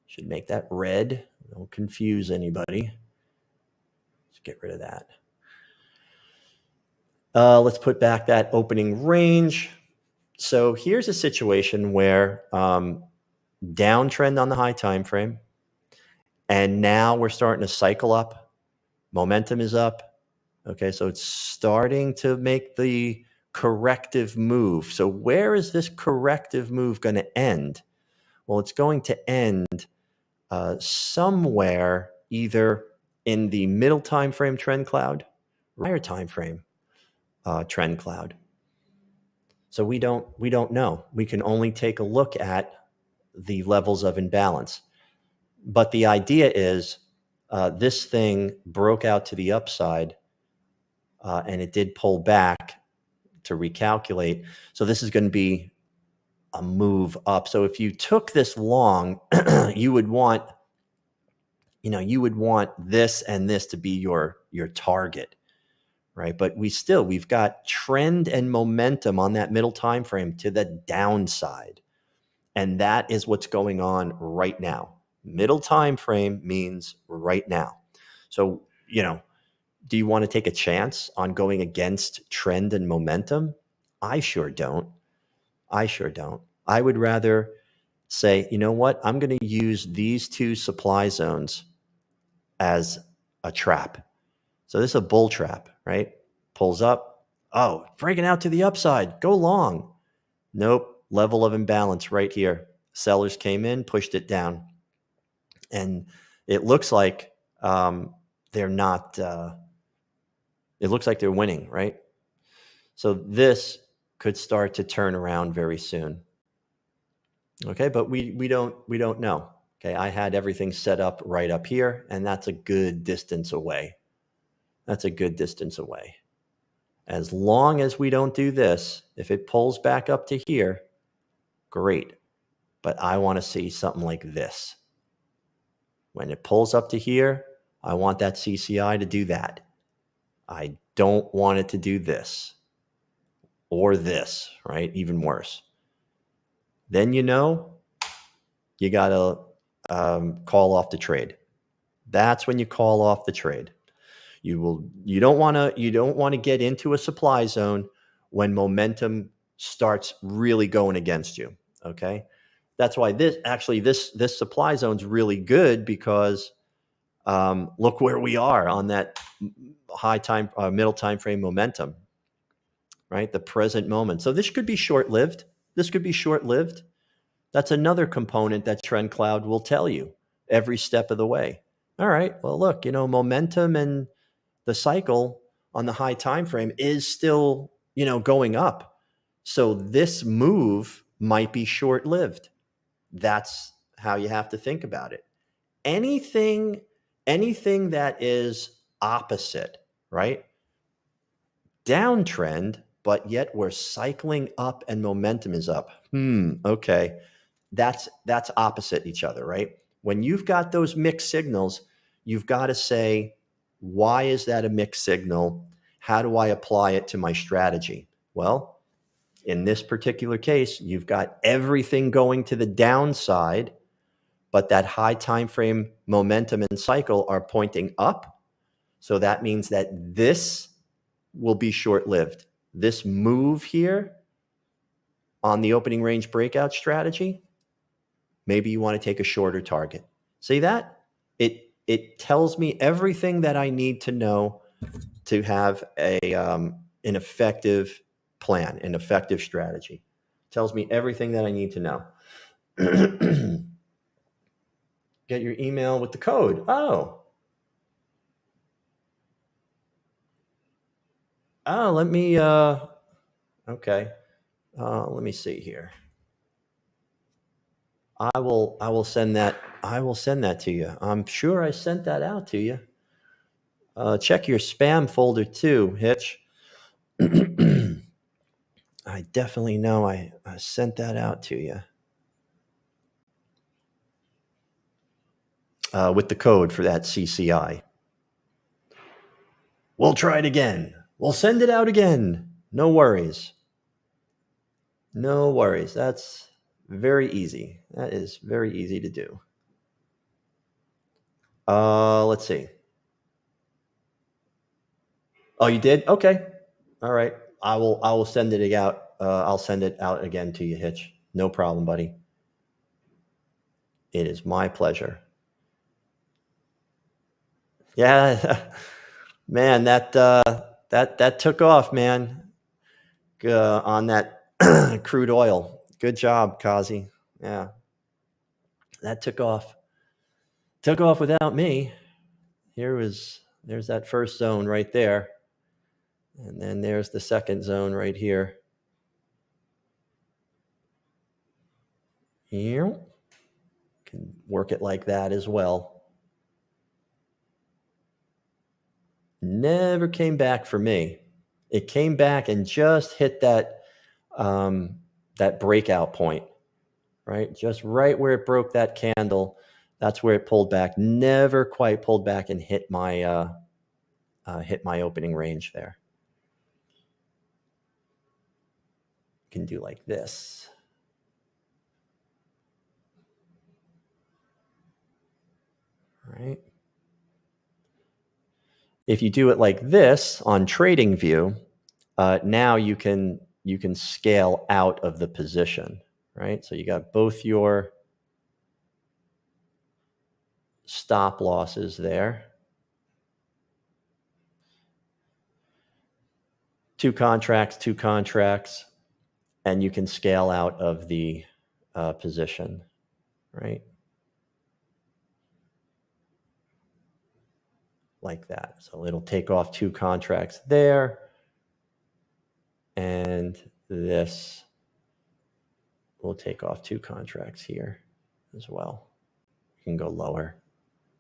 Should make that red. Don't confuse anybody. Let's get rid of that. Let's put back that opening range. So here's a situation where downtrend on the high time frame, and now we're starting to cycle up. Momentum is up. Okay, so it's starting to make the corrective move. So where is this corrective move going to end? Well, it's going to end somewhere either in the middle time frame trend cloud higher time frame trend cloud. So we don't know. We can only take a look at the levels of imbalance. But the idea is this thing broke out to the upside and it did pull back to recalculate. So this is going to be a move up. So if you took this long, you would want this and this to be your target, right? But we've got trend and momentum on that middle time frame to the downside. And that is what's going on right now. Middle time frame means right now. So, do you want to take a chance on going against trend and momentum? I sure don't. I would rather say, you know what? I'm going to use these two supply zones as a trap. So this is a bull trap, right? Pulls up. Oh, breaking out to the upside. Go long. Nope. Level of imbalance right here. Sellers came in, pushed it down. And it looks like they're not, it looks like they're winning, right? So this could start to turn around very soon. Okay, but we don't know. Okay, I had everything set up right up here, and that's a good distance away. That's a good distance away. As long as we don't do this, if it pulls back up to here, great. But I want to see something like this. When it pulls up to here, I want that CCI to do that. I don't want it to do this or this, right? Even worse. Then you got to call off the trade. That's when you call off the trade. You don't want to get into a supply zone when momentum starts really going against you. Okay, that's why this supply zone's really good, because look where we are on that middle time frame momentum, right? The present moment. So this could be short-lived. That's another component that TrendCloud will tell you every step of the way. All right, well, look, momentum and the cycle on the high time frame is still, going up. So this move might be short-lived. That's how you have to think about it. Anything that is opposite, right? Downtrend, but yet we're cycling up and momentum is up. Okay. That's opposite each other, right? When you've got those mixed signals, you've got to say, why is that a mixed signal? How do I apply it to my strategy? Well, in this particular case, you've got everything going to the downside, but that high time frame momentum and cycle are pointing up. So that means that this will be short-lived. This move here on the opening range breakout strategy, maybe you want to take a shorter target. See that? It tells me everything that I need to know to have an effective plan, an effective strategy. It tells me everything that I need to know. Get your email with the code. Oh, let me, okay. Let me see here. I will send that to you. I'm sure I sent that out to you. Check your spam folder too, Hitch. I definitely know I sent that out to you. With the code for that CCI. We'll try it again. We'll send it out again. No worries. No worries. That's very easy. That is very easy to do. Let's see. Oh, you did? Okay. All right. I will send it out. I'll send it out again to you, Hitch. No problem, buddy. It is my pleasure. Yeah, man, that took off, man. On that crude oil. Good job, Kazi. Yeah, that took off. Took off without me. There's that first zone right there. And then there's the second zone right here. Here. Can work it like that as well. Never came back for me. It came back and just hit that that breakout point, right? Just right where it broke that candle. That's where it pulled back. Never quite pulled back and hit my opening range there. Can do like this. Right. If you do it like this on TradingView, now you can scale out of the position, right? So you got both your stop losses there. Two contracts, and you can scale out of the position, right? Like that. So it'll take off two contracts there, and this will take off two contracts here as well. You can go lower.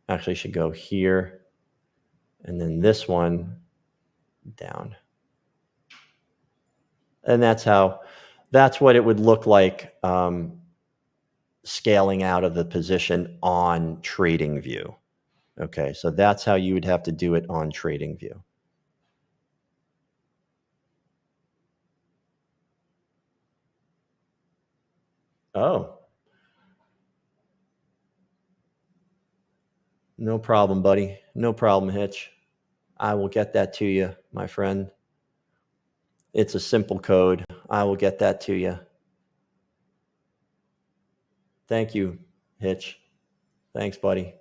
Actually, should go here, and then this one down. And that's what it would look like scaling out of the position on TradingView. Okay, so that's how you would have to do it on TradingView. Oh. No problem, buddy. No problem, Hitch. I will get that to you, my friend. It's a simple code. I will get that to you. Thank you, Hitch. Thanks, buddy.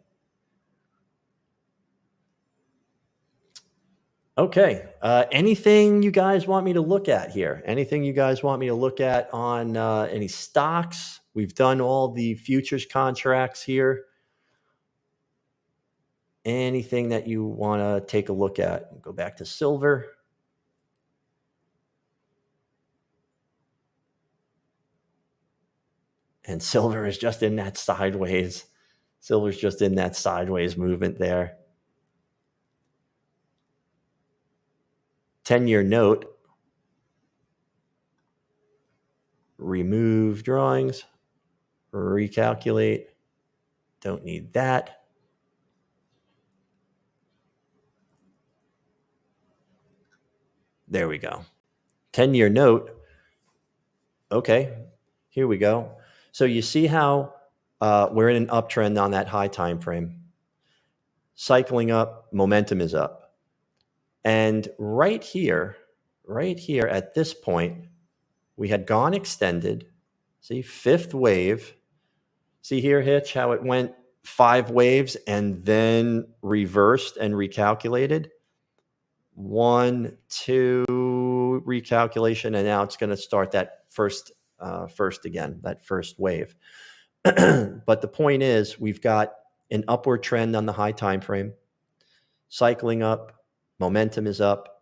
Okay. Anything you guys want me to look at here? Anything you guys want me to look at on any stocks? We've done all the futures contracts here. Anything that you want to take a look at? Go back to silver. And silver is just in that sideways. Silver's just in that sideways movement there. 10-year note. Remove drawings. Recalculate. Don't need that. There we go. 10-year note. Okay, here we go. So you see how we're in an uptrend on that high time frame. Cycling up, momentum is up. And right here at this point, we had gone extended. See, fifth wave. See here, Hitch, how it went 5 waves and then reversed and recalculated. 1, 2, recalculation, and now it's going to start that first again, that first wave. But the point is, we've got an upward trend on the high time frame, cycling up, momentum is up.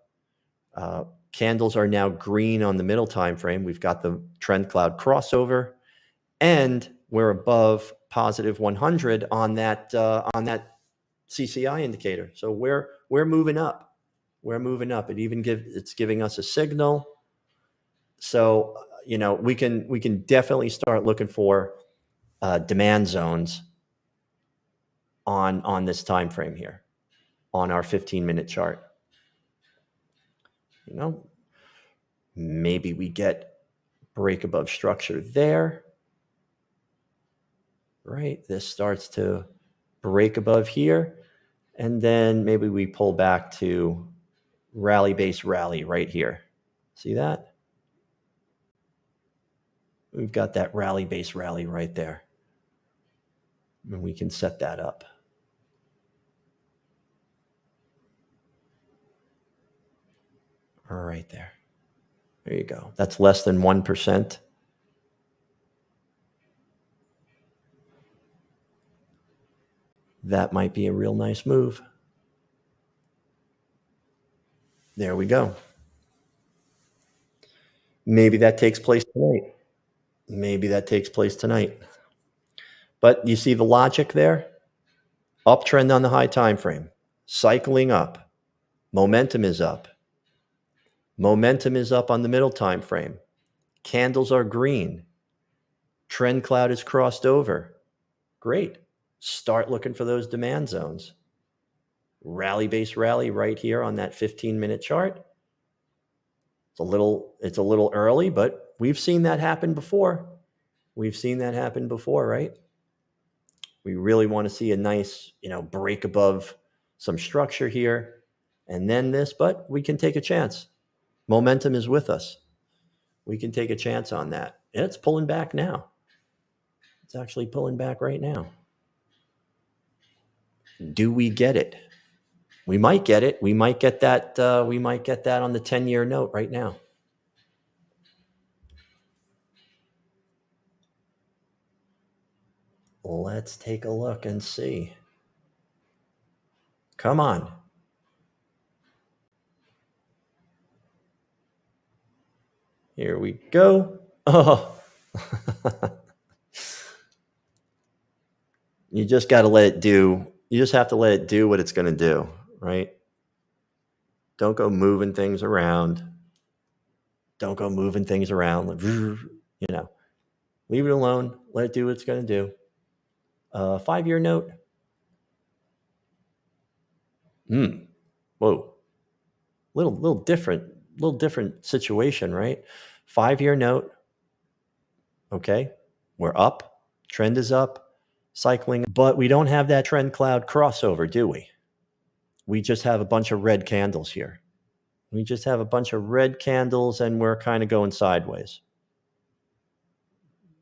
Candles are now green on the middle time frame. We've got the TrendCloud crossover, and we're above positive 100 on that CCI indicator. So we're moving up. We're moving up. It's giving us a signal. So we can definitely start looking for demand zones on this time frame here, on our 15-minute chart. Maybe we get break above structure there. Right, this starts to break above here, and then maybe we pull back to rally base rally right here. See that? We've got that rally base rally right there, and we can set that up. All right there. There you go. That's less than 1%. That might be a real nice move. There we go. Maybe that takes place tonight. Maybe that takes place tonight. But you see the logic there? Uptrend on the high time frame, cycling up. Momentum is up. Momentum is up on the middle time frame. Candles are green. Trend cloud is crossed over. Great. Start looking for those demand zones. Rally base rally right here on that 15-minute chart. It's a little early, but we've seen that happen before. We've seen that happen before, right? We really want to see a nice, break above some structure here and then this, but we can take a chance. Momentum is with us. We can take a chance on that. And it's pulling back now. It's actually pulling back right now. Do we get it? We might get it. We might get that. We might get that on the 10-year note right now. Let's take a look and see. Come on. Here we go. Oh. You just got to let it do. You just have to let it do what it's going to do, right? Don't go moving things around. Don't go moving things around. Leave it alone. Let it do what it's going to do. 5-year note. Whoa. Little different situation, right? 5-year note. Okay. We're up. Trend is up. Cycling. But we don't have that trend cloud crossover, do we? We just have a bunch of red candles here. We just have a bunch of red candles and we're kind of going sideways.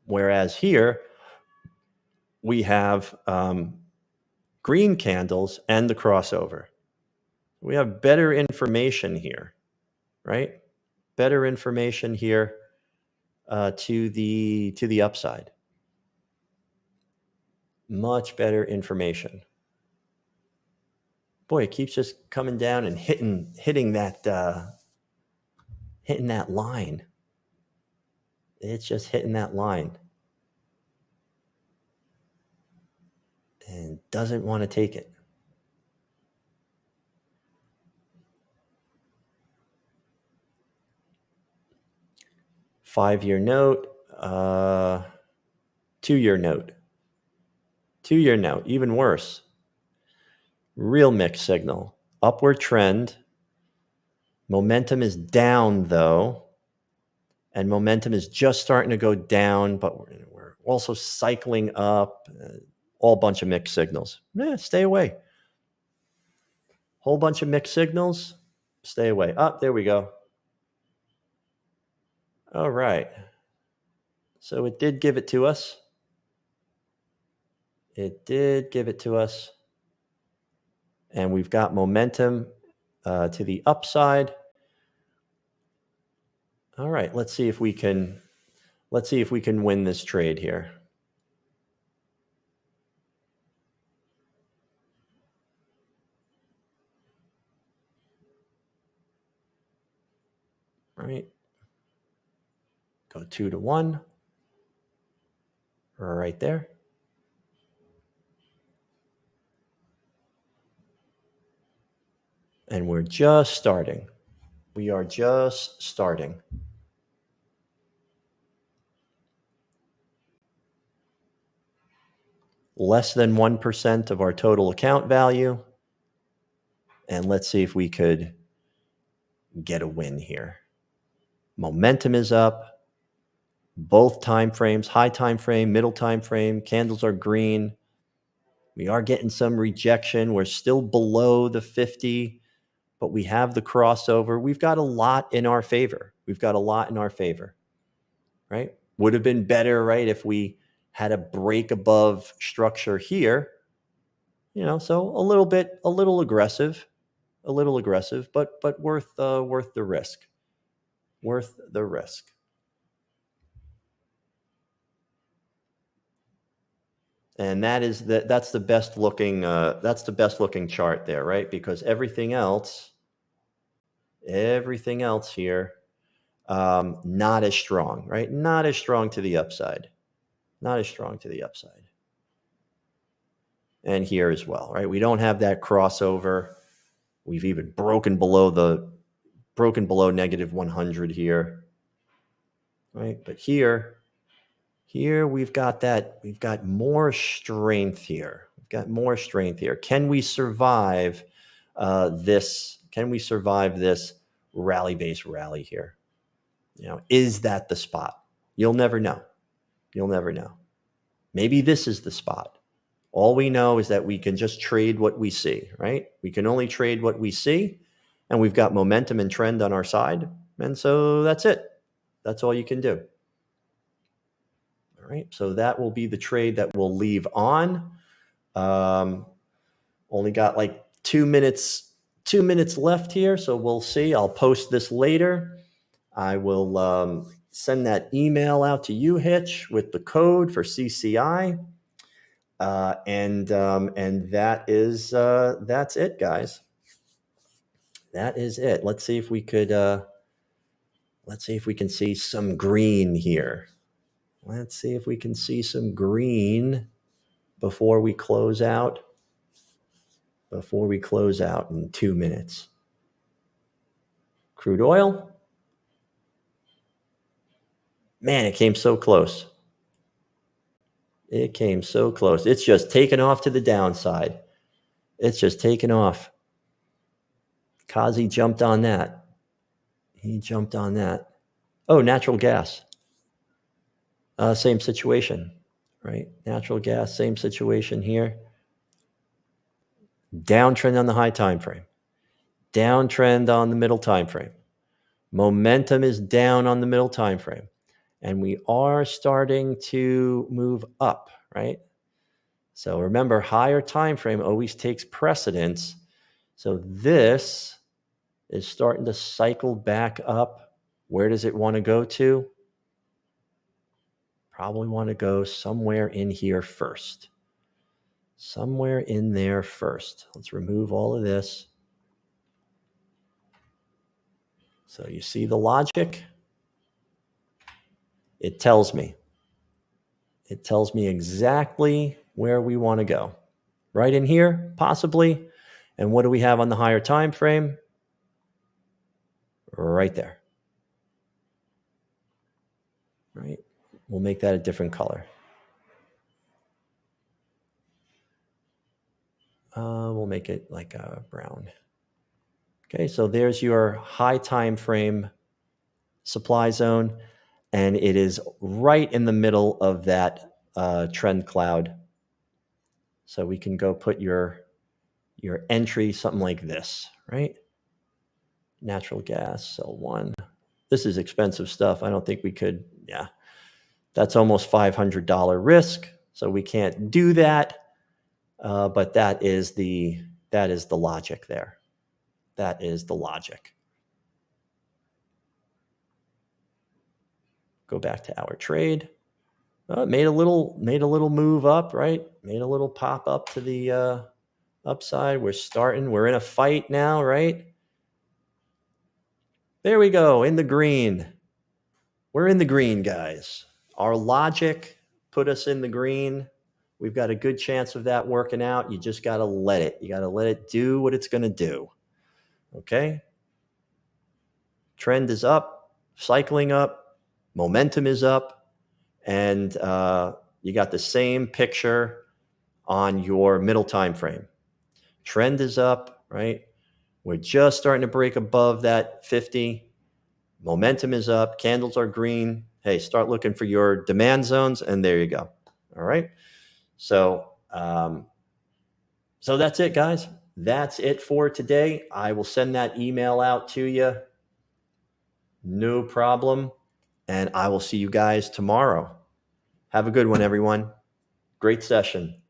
Whereas here, we have green candles and the crossover. We have better information here, right? Better information here to the upside. Much better information. Boy, it keeps just coming down and hitting that line. It's just hitting that line. And doesn't want to take it. Five-year note, 2-year note. 2-year note, even worse. Real mixed signal. Upward trend. Momentum is down though. And momentum is just starting to go down, but we're also cycling up. All bunch of mixed signals. Stay away. Whole bunch of mixed signals. Stay away. There we go. All right. So it did give it to us. It did give it to us. And we've got momentum to the upside. All right, let's see if we can win this trade here. All right. Go 2-1. Right there. And we're just starting. We are just starting. Less than 1% of our total account value. And let's see if we could get a win here. Momentum is up. Both time frames, high time frame, middle time frame, candles are green. We are getting some rejection. We're still below the 50, but we have the crossover. We've got a lot in our favor. Right? Would have been better, right, if we had a break above structure here. So a little aggressive, but worth the risk. Worth the risk. And that's the best looking chart there, right? Because everything else here Not as strong, right? Not as strong to the upside. Not as strong to the upside. And here as well, right? We don't have that crossover. We've even broken below negative 100 here, right? But here we've got more strength here. We've got more strength here. Can we survive this? Can we survive this rally-based rally here? Is that the spot? You'll never know. You'll never know. Maybe this is the spot. All we know is that we can just trade what we see, right? We can only trade what we see, and we've got momentum and trend on our side. And so that's it. That's all you can do. All right. So that will be the trade that we'll leave on. Only got like 2 minutes left here. So we'll see. I'll post this later. I will send that email out to you, Hitch, with the code for CCI. And that is that's it, guys. That is it. Let's see if we can see some green here. Let's see if we can see some green before we close out. Before we close out in 2 minutes. Crude oil. Man, it came so close. It came so close. It's just taken off to the downside. It's just taken off. Kazi jumped on that. He jumped on that. Oh, natural gas. Same situation, right? Natural gas, same situation here. Downtrend on the high time frame. Downtrend on the middle time frame. Momentum is down on the middle time frame. And we are starting to move up, right? So remember, higher time frame always takes precedence. So this is starting to cycle back up. Where does it want to go to? Probably want to go somewhere in here first. Somewhere in there first. Let's remove all of this. So you see the logic? It tells me. It tells me exactly where we want to go. Right in here, possibly. And what do we have on the higher time frame? Right there. Right? We'll make that a different color. We'll make it like a brown. Okay, so there's your high time frame supply zone, and it is right in the middle of that trend cloud. So we can go put your entry something like this, right? Natural gas, sell one. This is expensive stuff. I don't think we could, yeah. That's almost $500 risk, so we can't do that. But that is the logic there. That is the logic. Go back to our trade. It made a little move up, right? Made a little pop up to the upside. We're in a fight now, right? There we go, in the green. We're in the green, guys. Our logic put us in the green. We've got a good chance of that working out. You just got to let it. You got to let it do what it's going to do. Okay? Trend is up, cycling up, momentum is up, and you got the same picture on your middle time frame. Trend is up, right? We're just starting to break above that 50. Momentum is up. Candles are green. Hey, start looking for your demand zones, and there you go. All right. So that's it, guys. That's it for today. I will send that email out to you. No problem. And I will see you guys tomorrow. Have a good one, everyone. Great session.